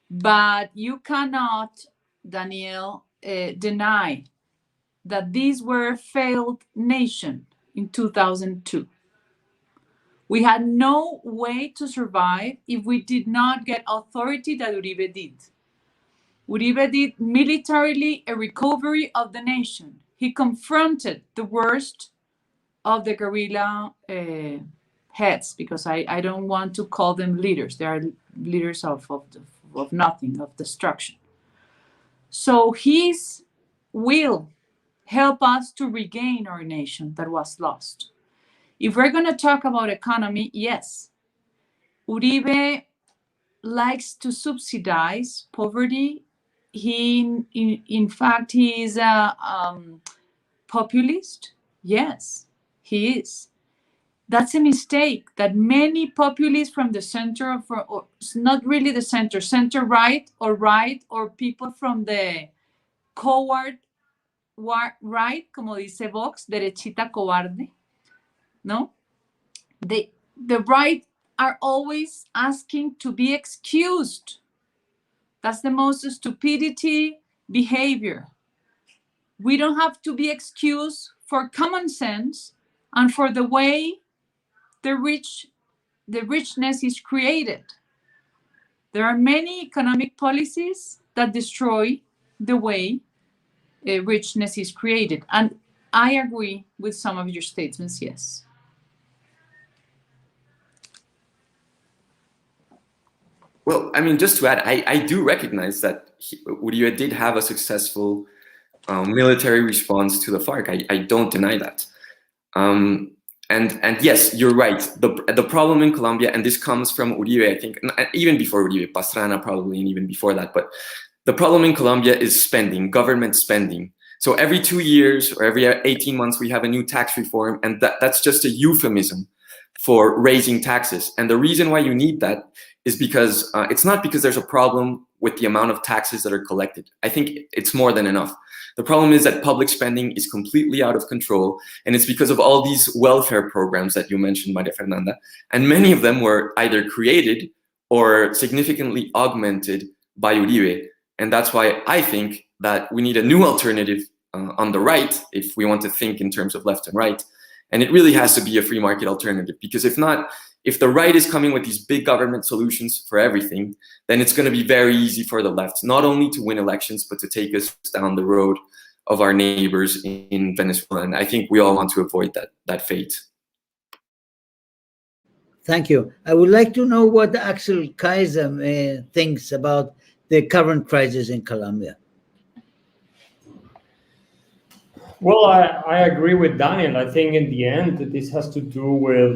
But you cannot, Daniel, deny that these were a failed nation in 2002. We had no way to survive if we did not get authority that Uribe did. Uribe did militarily a recovery of the nation. He confronted the worst of the guerrilla heads, because I don't want to call them leaders. They are leaders of nothing, of destruction. So his will help us to regain our nation that was lost. If we're going to talk about economy, yes, Uribe likes to subsidize poverty in fact, he is a populist? Yes, he is. That's a mistake that many populists from the center, or not really the center right, or people from the coward right, como dice Vox, derechita cobarde, no? The right are always asking to be excused. That's the most stupidity behavior. We don't have to be excused for common sense and for the way the richness is created. There are many economic policies that destroy the way richness is created. And I agree with some of your statements, yes. Well, I mean, just to add, I do recognize that Uribe did have a successful military response to the FARC. I don't deny that. And yes, you're right. The problem in Colombia, and this comes from Uribe, I think, even before Uribe, Pastrana probably, and even before that, but the problem in Colombia is spending, government spending. So every 2 years or every 18 months, we have a new tax reform, and that's just a euphemism for raising taxes. And the reason why you need that is because it's not because there's a problem with the amount of taxes that are collected. I think it's more than enough. The problem is that public spending is completely out of control, and it's because of all these welfare programs that you mentioned, Maria Fernanda, and many of them were either created or significantly augmented by Uribe. And that's why I think that we need a new alternative on the right, if we want to think in terms of left and right. And it really has to be a free market alternative, because if not, if the right is coming with these big government solutions for everything, then it's going to be very easy for the left, not only to win elections, but to take us down the road of our neighbors in Venezuela. And I think we all want to avoid that fate. Thank you. I would like to know what Axel Kaiser thinks about the current crisis in Colombia. Well, I agree with Daniel. I think in the end, this has to do with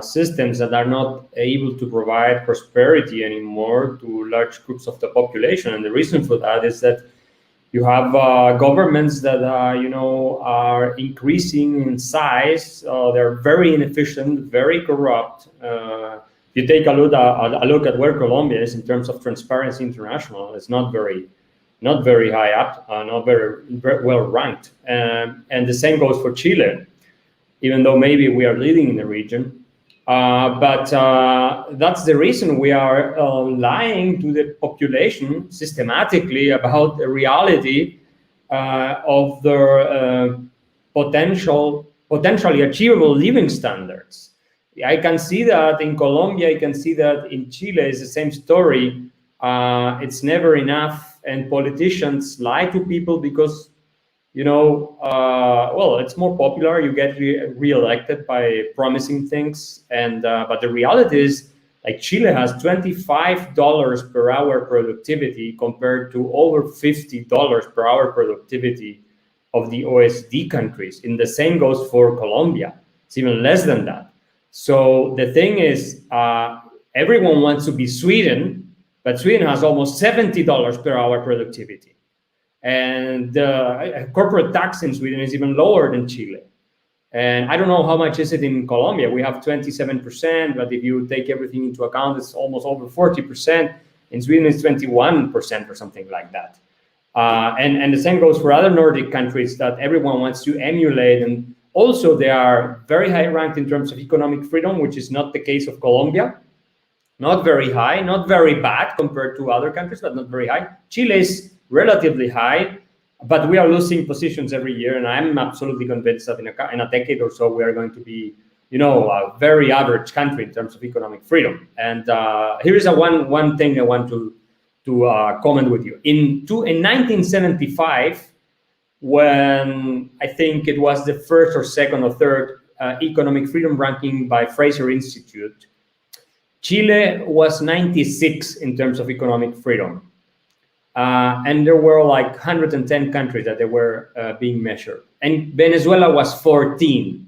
systems that are not able to provide prosperity anymore to large groups of the population. And the reason for that is that you have governments that, are increasing in size. They're very inefficient, very corrupt. If you take a look at where Colombia is in terms of Transparency International, it's not very high up, not very well ranked. And the same goes for Chile, even though maybe we are leading in the region. But that's the reason we are lying to the population systematically about the reality of their potentially achievable living standards. I can see that in Colombia, I can see that in Chile. It's the same story. It's never enough. And politicians lie to people because, well, it's more popular. You get re-elected by promising things. And but the reality is, like, Chile has $25 per hour productivity compared to over $50 per hour productivity of the OECD countries. And the same goes for Colombia. It's even less than that. So the thing is, everyone wants to be Sweden, but Sweden has almost $70 per hour productivity. And corporate tax in Sweden is even lower than Chile. And I don't know how much is it in Colombia. We have 27%, but if you take everything into account, it's almost over 40%. In Sweden, it's 21% or something like that. And the same goes for other Nordic countries that everyone wants to emulate. And also, they are very high ranked in terms of economic freedom, which is not the case of Colombia. Not very high, not very bad compared to other countries, but not very high. Chile is relatively high, but we are losing positions every year. And I'm absolutely convinced that in a decade or so, we are going to be, a very average country in terms of economic freedom. And here is one thing I want to comment with you. In 1975, when I think it was the first or second or third economic freedom ranking by Fraser Institute, Chile was 96 in terms of economic freedom. And there were like 110 countries that they were being measured. And Venezuela was 14.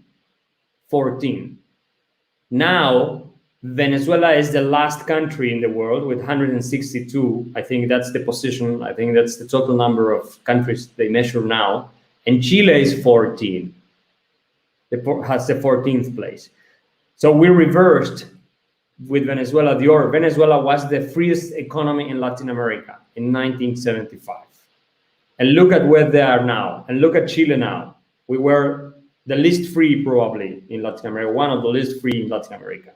Now, Venezuela is the last country in the world with 162. I think that's the position. I think that's the total number of countries they measure now. And Chile is 14. Has the 14th place. So we reversed with Venezuela the order. Venezuela was the freest economy in Latin America in 1975. And look at where they are now. And look at Chile now. We were the least free probably in Latin America, one of the least free in Latin America.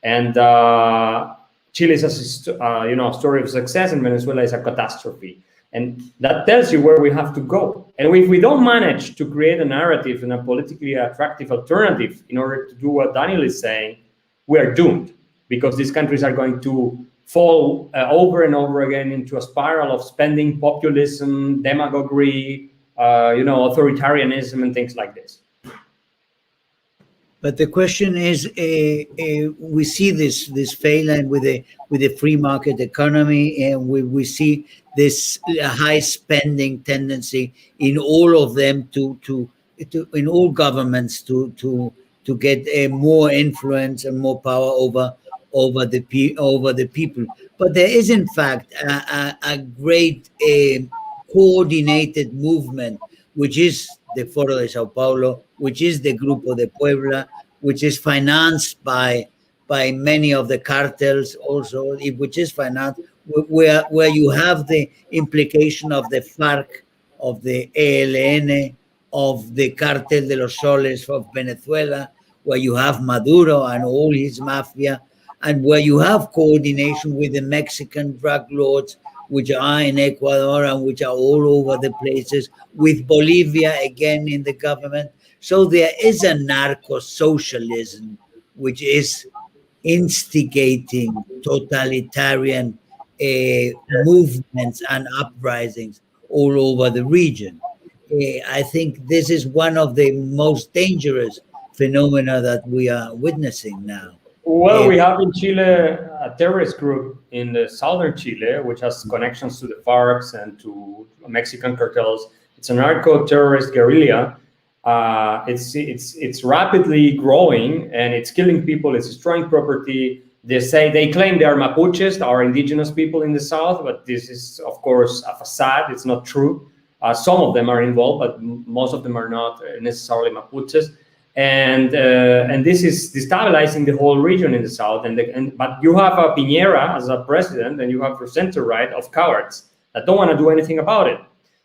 And Chile is a story of success, and Venezuela is a catastrophe. And that tells you where we have to go. And if we don't manage to create a narrative and a politically attractive alternative in order to do what Daniel is saying, we are doomed, because these countries are going to fall over and over again into a spiral of spending, populism, demagoguery, authoritarianism, and things like this. But the question is, we see this failure with the free market economy, and we see this high spending tendency in all of them in all governments to get more influence and more power over the people. But there is in fact a great coordinated movement, which is the Foro de Sao Paulo, which is the Grupo de Puebla, which is financed by many of the cartels also, which is financed, where you have the implication of the FARC, of the ELN, of the Cartel de los Soles of Venezuela, where you have Maduro and all his mafia, and where you have coordination with the Mexican drug lords, which are in Ecuador and which are all over the places, with Bolivia again in the government. So there is a narco-socialism which is instigating totalitarian movements and uprisings all over the region. I think this is one of the most dangerous phenomena that we are witnessing now. Well, we have in Chile a terrorist group in the southern Chile, which has connections to the FARC and to Mexican cartels. It's a narco-terrorist guerrilla. It's rapidly growing, and it's killing people. It's destroying property. They claim they are Mapuches, our indigenous people in the south, but this is, of course, a facade. It's not true. Some of them are involved, but most of them are not necessarily Mapuches. And this is destabilizing the whole region in the south. But you have a Piñera as a president, and you have the center right of cowards that don't want to do anything about it.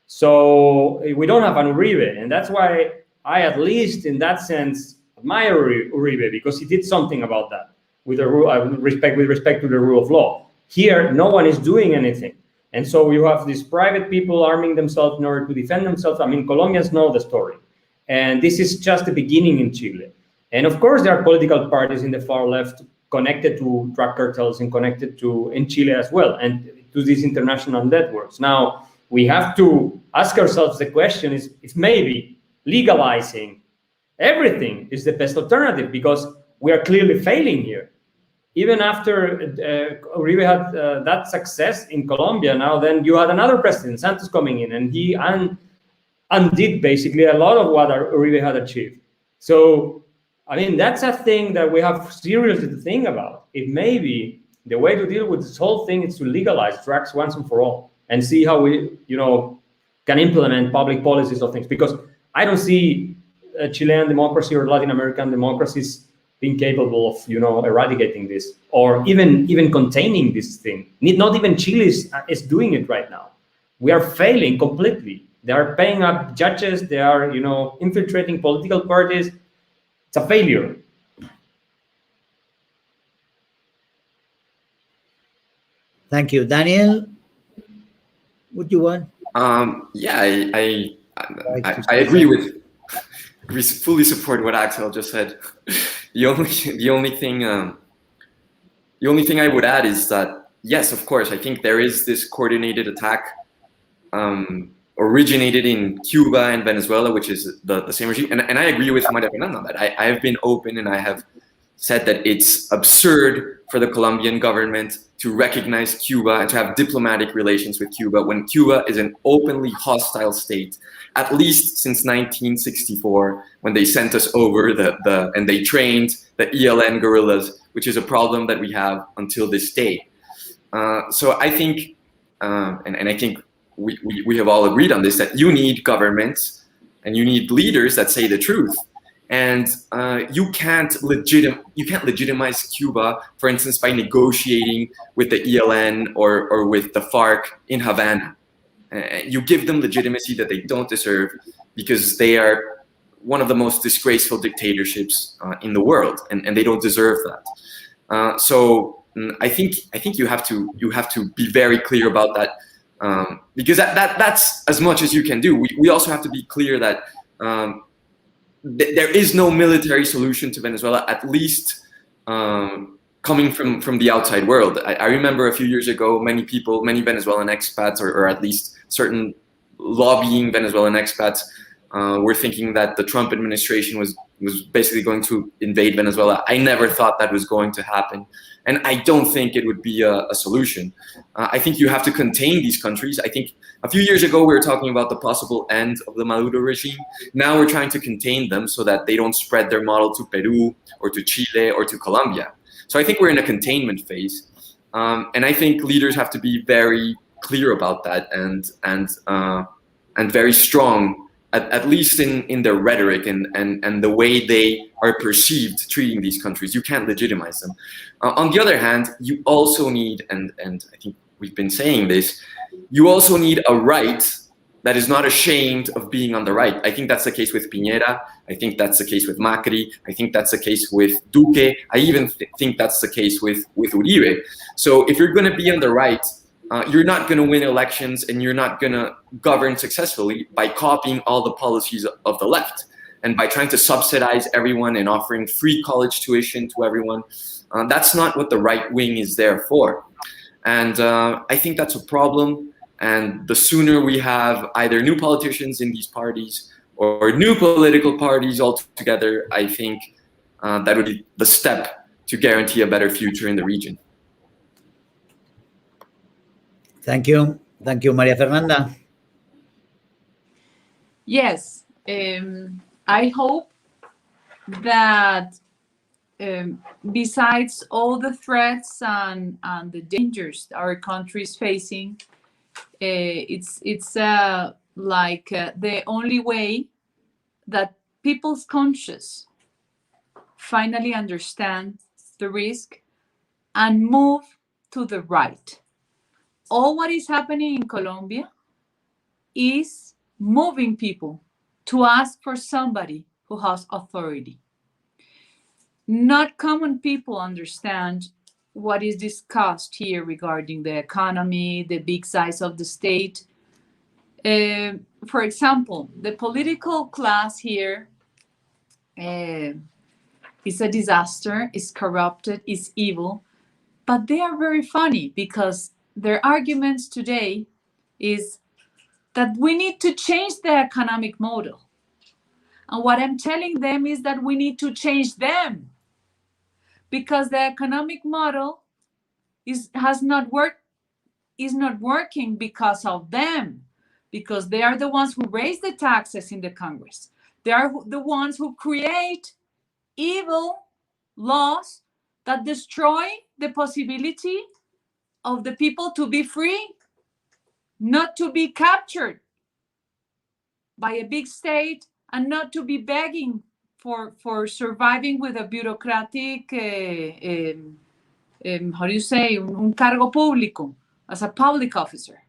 So we don't have an Uribe, and that's why I, at least in that sense, admire Uribe, because he did something about that with respect to the rule of law. Here, no one is doing anything. And so you have these private people arming themselves in order to defend themselves. I mean, Colombians know the story. And this is just the beginning in Chile. And of course, there are political parties in the far left connected to drug cartels and connected to in Chile as well, and to these international networks. Now, we have to ask ourselves the question is if maybe legalizing everything is the best alternative, because we are clearly failing here. Even after Uribe had that success in Colombia, now then you had another president, Santos, coming in, and he undid basically a lot of what Uribe had achieved. So, I mean, that's a thing that we have seriously to think about. It may be the way to deal with this whole thing is to legalize drugs once and for all, and see how we, can implement public policies of things. Because I don't see Chilean democracy or Latin American democracies being capable of, eradicating this, or even containing this thing. Not even Chile is doing it right now. We are failing completely. They are paying up judges. They are, infiltrating political parties. It's a failure. Thank you, Daniel. What do you want? Yeah, I agree with. We fully support what Axel just said. The only thing I would add is that yes, of course, I think there is this coordinated attack originated in Cuba and Venezuela, which is the same regime. And I agree with Maria Fernanda on that. I have been open and I have said that it's absurd for the Colombian government to recognize Cuba and to have diplomatic relations with Cuba when Cuba is an openly hostile state, at least since 1964, when they sent us over and they trained the ELN guerrillas which is a problem that we have until this day. So I think, and I think we have all agreed on this, that you need governments and you need leaders that say the truth. And you can't legitimize Cuba, for instance, by negotiating with the ELN or with the FARC in Havana. You give them legitimacy that they don't deserve because they are one of the most disgraceful dictatorships in the world, and they don't deserve that. So I think you have to be very clear about that, because that's as much as you can do. We also have to be clear that there is no military solution to Venezuela, at least coming from the outside world. I remember a few years ago, many Venezuelan expats, or at least certain lobbying Venezuelan expats, were thinking that the Trump administration was basically going to invade Venezuela. I never thought that was going to happen. And I don't think it would be a solution. I think you have to contain these countries. I think a few years ago, we were talking about the possible end of the Maduro regime. Now we're trying to contain them so that they don't spread their model to Peru or to Chile or to Colombia. So I think we're in a containment phase. And I think leaders have to be very clear about that and very strong, at least in their rhetoric and the way they are perceived treating these countries. You can't legitimize them. On the other hand, you also need, and I think we've been saying this, you also need a right that is not ashamed of being on the right. I think that's the case with Piñera. I think that's the case with Macri. I think that's the case with Duque. I even think that's the case with Uribe. So if you're going to be on the right, you're not going to win elections and you're not going to govern successfully by copying all the policies of the left and by trying to subsidize everyone and offering free college tuition to everyone. That's not what the right wing is there for. And I think that's a problem. And the sooner we have either new politicians in these parties or new political parties altogether, I think that would be the step to guarantee a better future in the region. Thank you. Thank you, Maria Fernanda. Yes, I hope that besides all the threats and the dangers our country is facing, it's like the only way that people's conscience finally understand the risk and move to the right. All what is happening in Colombia is moving people to ask for somebody who has authority. Not common people understand what is discussed here regarding the economy, the big size of the state. For example, the political class here is a disaster, is corrupted, is evil, but they are very funny because their arguments today is that we need to change the economic model. And what I'm telling them is that we need to change them, because the economic model is not working because of them, because they are the ones who raise the taxes in the Congress. They are the ones who create evil laws that destroy the possibility of the people to be free, not to be captured by a big state, and not to be begging for surviving with a bureaucratic, how do you say, un cargo público, as a public officer.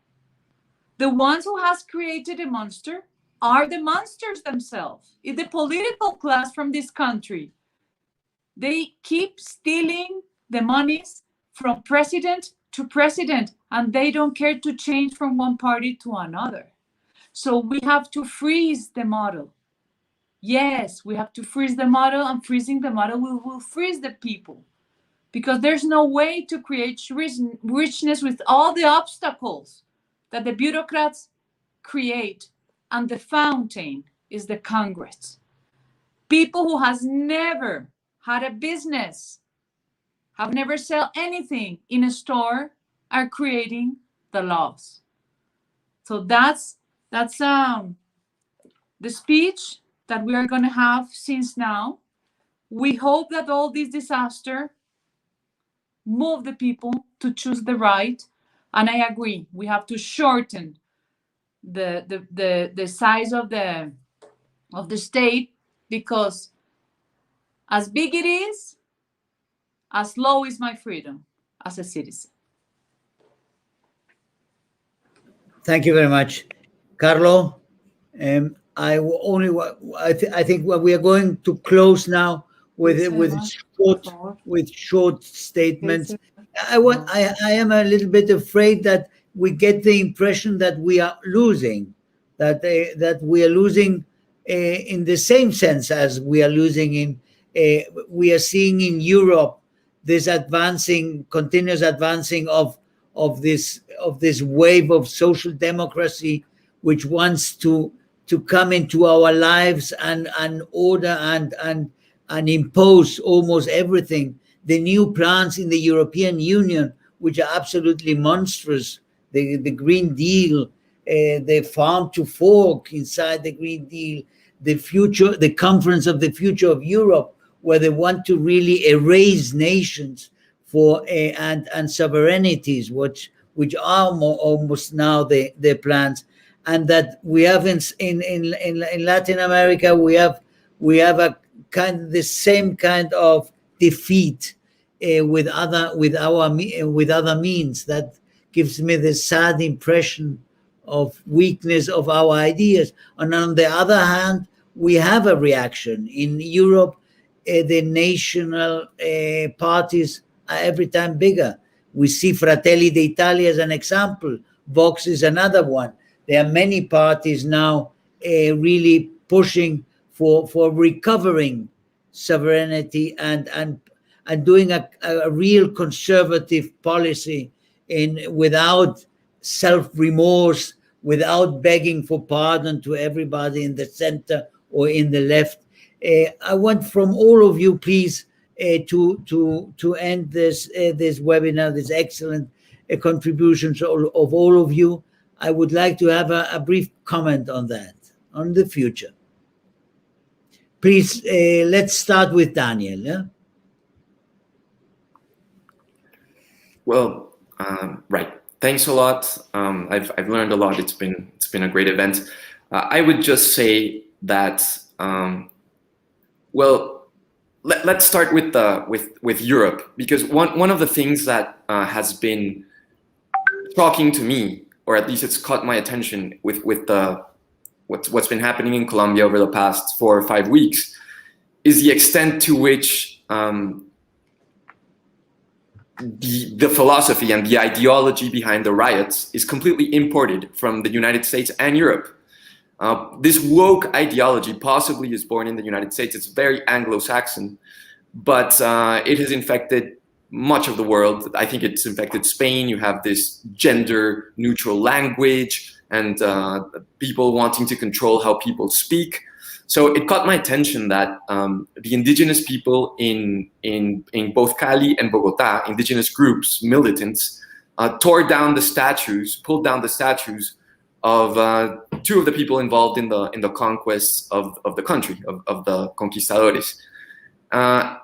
The ones who has created a monster are the monsters themselves. It's the political class from this country. They keep stealing the monies from president to president, and they don't care to change from one party to another. So we have to freeze the model. Yes, we have to freeze the model, and freezing the model will freeze the people, because there's no way to create richness with all the obstacles that the bureaucrats create, and the fountain is the Congress. People who has never had a business, have never sell anything in a store, are creating the laws. So that's the speech that we are going to have since now. We hope that all this disaster move the people to choose the right. And I agree, we have to shorten the size of the state, because as big it is, as low is my freedom as a citizen. Thank you very much, Carlo. I think what we are going to close now with short statements. I am a little bit afraid that we get the impression that we are losing, that we are losing in the same sense as we are losing in. We are seeing in Europe this continuous advancing of this wave of social democracy, which wants to come into our lives and order and impose almost everything. The new plans in the European Union, which are absolutely monstrous, the Green Deal, the farm to fork inside the Green Deal, the conference of the future of Europe, where they want to really erase nations and sovereignties, which are almost now their plans. And that we have in Latin America, we have the same kind of defeat with other means. That gives me the sad impression of weakness of our ideas. And on the other hand, we have a reaction in Europe. The national parties are every time bigger. We see Fratelli d'Italia as an example. Vox is another one. There are many parties now really pushing for recovering sovereignty and doing a real conservative policy without self-remorse, without begging for pardon to everybody in the center or in the left. I want from all of you, please, to end this webinar, this excellent contributions of all of you. I would like to have a brief comment on that, on the future. Please, let's start with Daniel. Yeah? Well, right. Thanks a lot. I've learned a lot. It's been a great event. I would just say that let's start with Europe, because one of the things that has been shocking to me, or at least it's caught my attention with what's been happening in Colombia over the past 4 or 5 weeks, is the extent to which the philosophy and the ideology behind the riots is completely imported from the United States and Europe. This woke ideology possibly is born in the United States. It's very Anglo-Saxon, but it has infected much of the world. I think it's infected Spain. You have this gender-neutral language and people wanting to control how people speak. So it caught my attention that the indigenous people in both Cali and Bogota, indigenous groups, militants, pulled down the statues of 2 of the people involved in the conquest of the country, of the conquistadores. And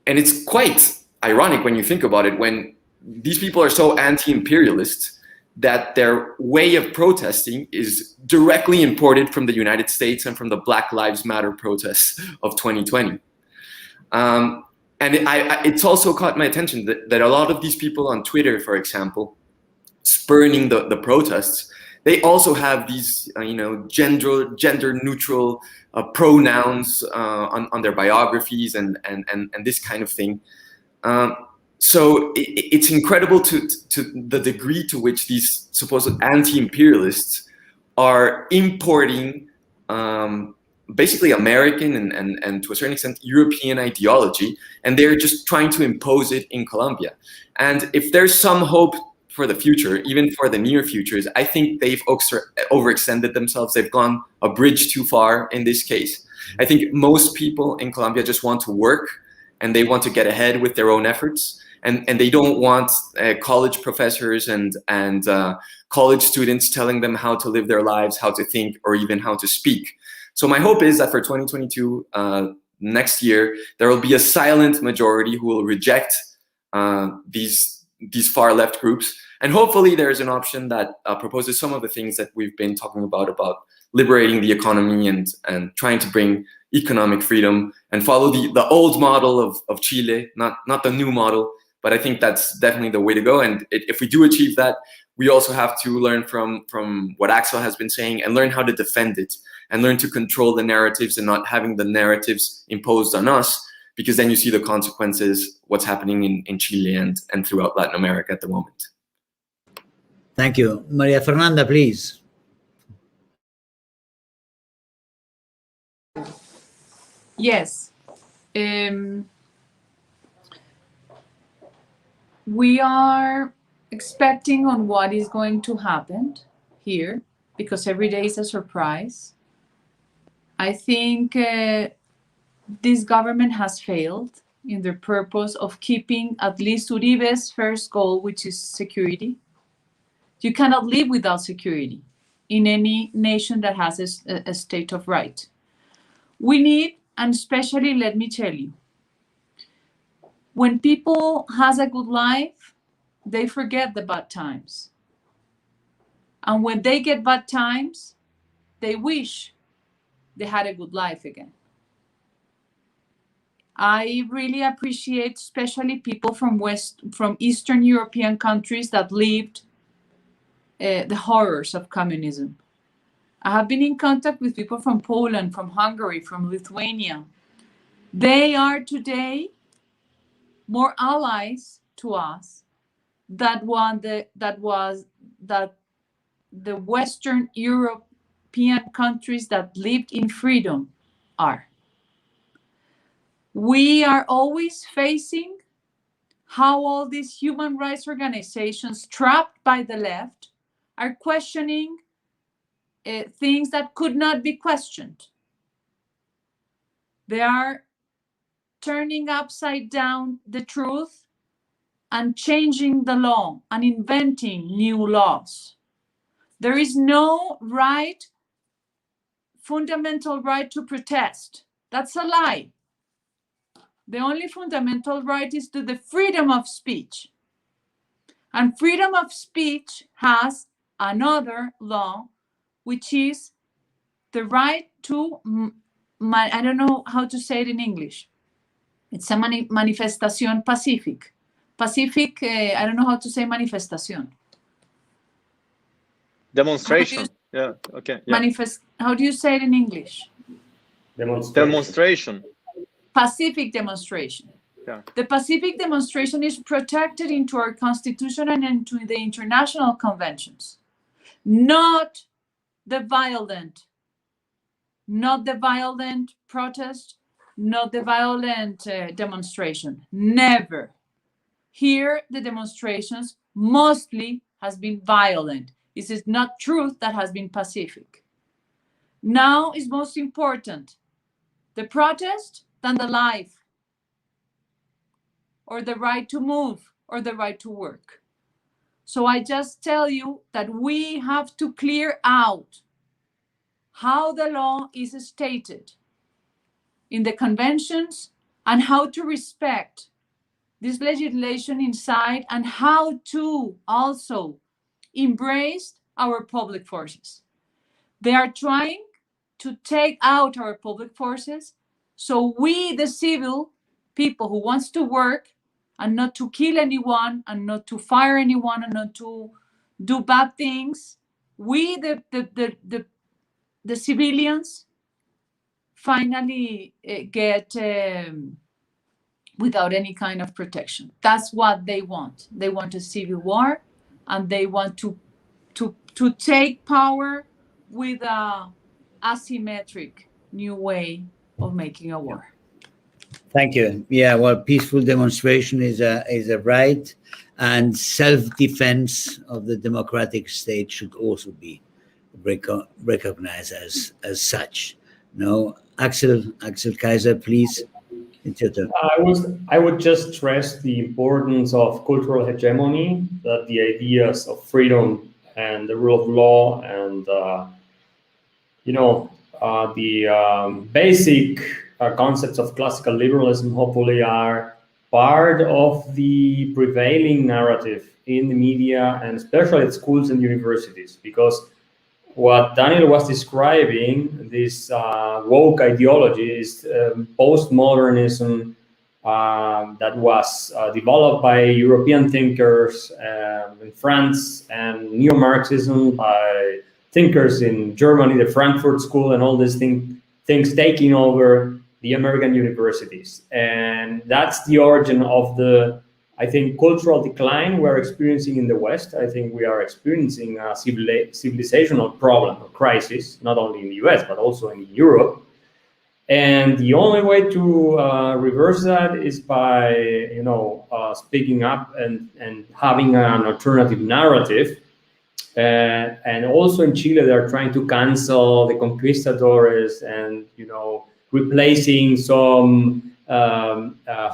it's quite ironic when you think about it, when these people are so anti-imperialist that their way of protesting is directly imported from the United States and from the Black Lives Matter protests of 2020. And it's also caught my attention that a lot of these people on Twitter, for example, spurning the protests, they also have these, gender neutral pronouns on their biographies and this kind of thing. So it's incredible to the degree to which these supposed anti-imperialists are importing basically American and to a certain extent European ideology, and they're just trying to impose it in Colombia. And if there's some hope for the future, even for the near futures, I think they've overextended themselves. They've gone a bridge too far in this case. I think most people in Colombia just want to work and they want to get ahead with their own efforts. And they don't want college professors and college students telling them how to live their lives, how to think, or even how to speak. So my hope is that for 2022, next year, there will be a silent majority who will reject these far left groups. And hopefully there's an option that proposes some of the things that we've been talking about liberating the economy and trying to bring economic freedom and follow the old model of Chile, not the new model. But I think that's definitely the way to go. And if we do achieve that, we also have to learn from what Axel has been saying and learn how to defend it and learn to control the narratives and not having the narratives imposed on us, because then you see the consequences, what's happening in Chile and throughout Latin America at the moment. Thank you. Maria Fernanda, please. Yes. We are expecting on what is going to happen here, because every day is a surprise. I think this government has failed in their purpose of keeping at least Uribe's first goal, which is security. You cannot live without security in any nation that has a state of right. We need, and especially, let me tell you, when people has a good life, they forget the bad times. And when they get bad times, they wish they had a good life again. I really appreciate especially people from Eastern European countries that lived the horrors of communism. I have been in contact with people from Poland, from Hungary, from Lithuania. They are today more allies to us than the Western European countries that lived in freedom are. We are always facing how all these human rights organizations trapped by the left are questioning things that could not be questioned. They are turning upside down the truth and changing the law and inventing new laws. There is no right, fundamental right to protest. That's a lie. The only fundamental right is to the freedom of speech. And freedom of speech has another law, which is the right to, I don't know how to say it in English. It's a manifestación pacific. Pacific, I don't know how to say manifestación. Demonstration. Yeah, okay. Yeah. How do you say it in English? Demonstration. Pacific demonstration. Yeah. The pacific demonstration is protected into our constitution and into the international conventions. Not the violent protest, not the violent demonstration. Never. Here, the demonstrations mostly has been violent. This is not truth that has been pacific. Now is most important the protest than the life, or the right to move, or the right to work. So I just tell you that we have to clear out how the law is stated in the conventions and how to respect this legislation inside and how to also embrace our public forces. They are trying to take out our public forces, so we, the civil people who wants to work and not to kill anyone and not to fire anyone and not to do bad things, we, the civilians, finally get without any kind of protection. That's what they want. They want a civil war, and they want to take power with a asymmetric new way of making a war. Thank you. Yeah, well, peaceful demonstration is a right, and self-defense of the democratic state should also be recognized as such. No, Axel Kaiser, please. It's your turn. I would just stress the importance of cultural hegemony, that the ideas of freedom and the rule of law and the basic concepts of classical liberalism hopefully are part of the prevailing narrative in the media, and especially at schools and universities, because what Daniel was describing, this woke ideology, is postmodernism that was developed by European thinkers in France, and neo-Marxism by thinkers in Germany, the Frankfurt School, and all these things taking over the American universities. And that's the origin of the, I think, cultural decline we're experiencing in the West. I think we are experiencing a civilizational problem, a crisis, not only in the US, but also in Europe. And the only way to reverse that is by, speaking up and having an alternative narrative. And also in Chile, they're trying to cancel the conquistadores and, replacing some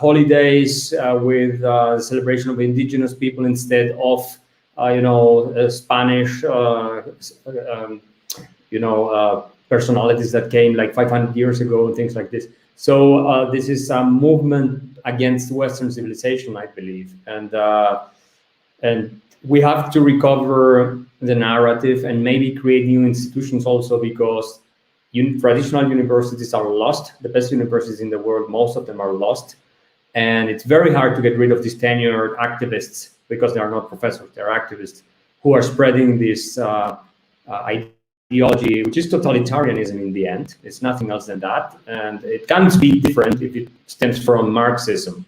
holidays with the celebration of indigenous people instead of, Spanish, personalities that came like 500 years ago and things like this. So this is a movement against Western civilization, I believe. And we have to recover the narrative and maybe create new institutions also, because traditional universities are lost. The best universities in the world, most of them are lost. And it's very hard to get rid of these tenured activists, because they are not professors, they're activists who are spreading this ideology, which is totalitarianism in the end. It's nothing else than that. And it can be different if it stems from Marxism.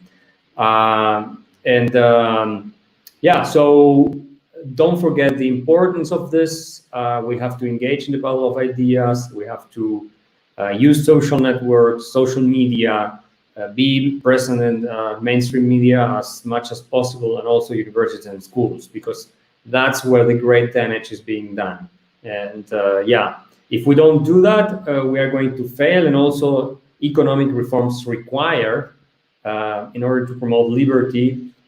So don't forget the importance of this. We have to engage in the battle of ideas. We have to use social networks, social media, be present in mainstream media as much as possible, and also universities and schools, because that's where the great damage is being done. And if we don't do that, we are going to fail. And also economic reforms require, in order to promote liberty,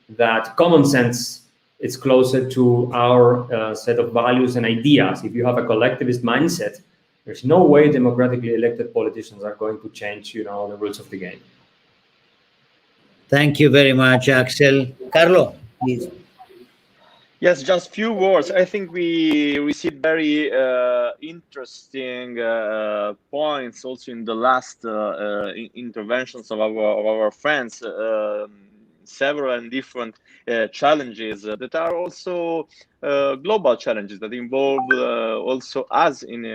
that common sense is closer to our set of values and ideas. If you have a collectivist mindset, there's no way democratically elected politicians are going to change, the rules of the game. Thank you very much, Axel. Carlo, please. Yes, just few words. I think we received very interesting points also in the last interventions of our friends. Several and different challenges that are also global challenges that involve also us in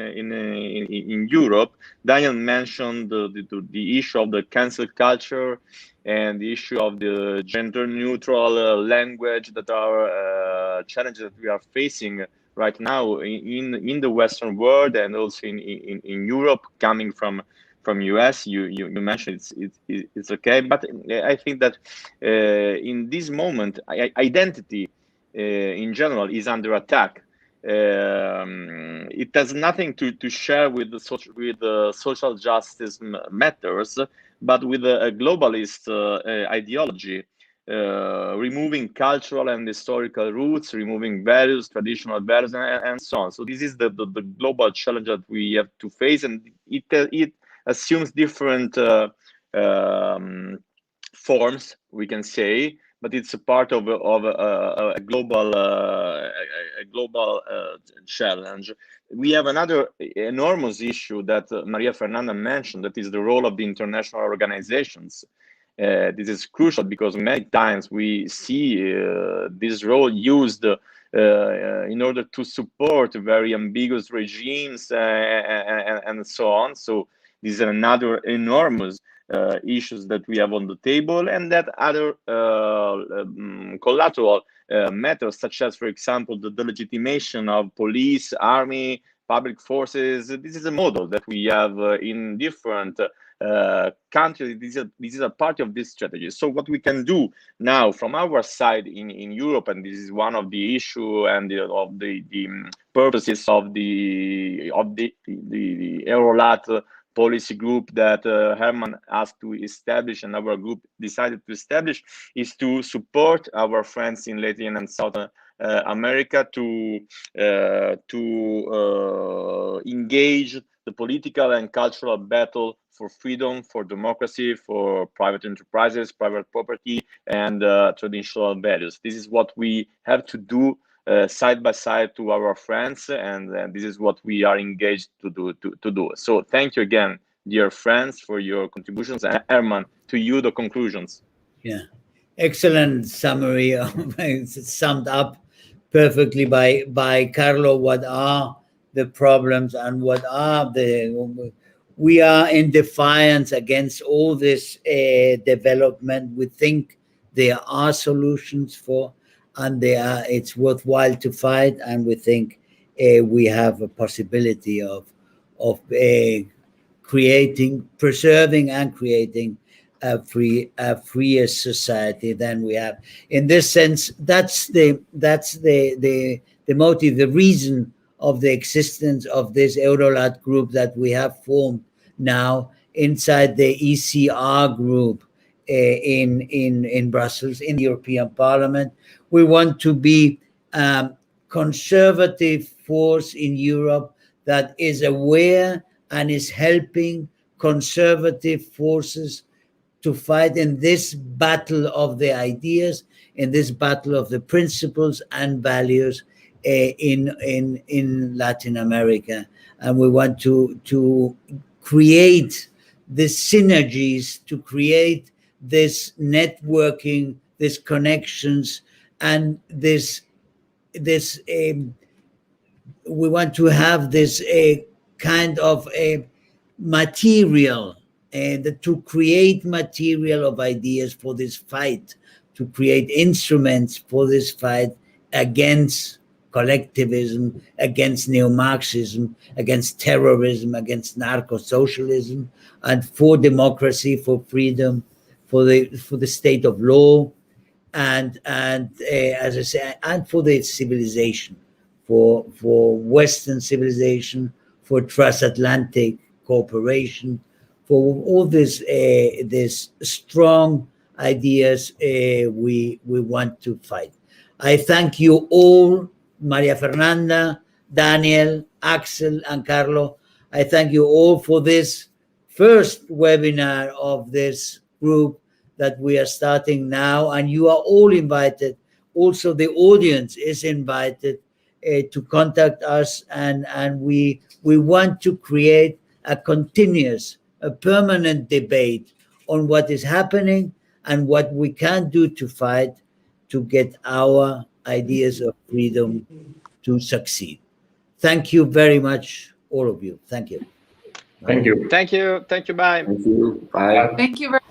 Europe. Daniel mentioned the issue of the cancel culture and the issue of the gender neutral language that are challenges that we are facing right now in the Western world, and also in Europe, coming from US. You mentioned it's okay, but I think that in this moment, identity in general is under attack. It has nothing to share with the social justice matters, but with a globalist ideology, removing cultural and historical roots, removing values, traditional values, and so on. So this is the global challenge that we have to face, and it assumes different forms, we can say, but it's a part of a global challenge. We have another enormous issue that Maria Fernanda mentioned, that is the role of the international organizations. This is crucial because many times we see this role used in order to support very ambiguous regimes and so on. So these are another enormous issues that we have on the table, and that other collateral matters, such as, for example, the delegitimation of police, army, public forces. This is a model that we have in different countries. This is a part of this strategy. So what we can do now from our side in Europe, and this is one of the issue and of the purposes of the Eurolat Policy Group that Herman asked to establish, and our group decided to establish, is to support our friends in Latin and South America to engage the political and cultural battle for freedom, for democracy, for private enterprises, private property, and traditional values. This is what we have to do side by side to our friends, and this is what we are engaged to do. So thank you again, dear friends, for your contributions. And Herman, to you, the conclusions. Yeah, excellent summary. It's summed up perfectly by Carlo. What are the problems and what are we are in defiance against all this development. We think there are solutions for, and it's worthwhile to fight, and we think we have a possibility of preserving and creating a freer society than we have. In this sense, that's the motive, the reason of the existence of this Eurolat group that we have formed now inside the ECR group in Brussels, in the European Parliament. We want to be conservative force in Europe that is aware and is helping conservative forces to fight in this battle of the ideas, in this battle of the principles and values in Latin America. And we want to create the synergies, to create this networking, these connections, and this we want to have this kind of a material, and to create material of ideas for this fight, to create instruments for this fight against collectivism, against neo-Marxism, against terrorism, against narco-socialism, and for democracy, for freedom, for the state of law, and as I say, and for the civilization, for Western civilization, for transatlantic cooperation, for all these strong ideas we want to fight. I thank you all, Maria Fernanda, Daniel, Axel, and Carlo. I thank you all for this first webinar of this group that we are starting now, and you are all invited. Also, the audience is invited to contact us, and we want to create a continuous, a permanent debate on what is happening and what we can do to fight to get our ideas of freedom to succeed. Thank you very much, all of you. Thank you. Thank you. Thank you. Thank you. Bye. Thank you. Bye. Thank you very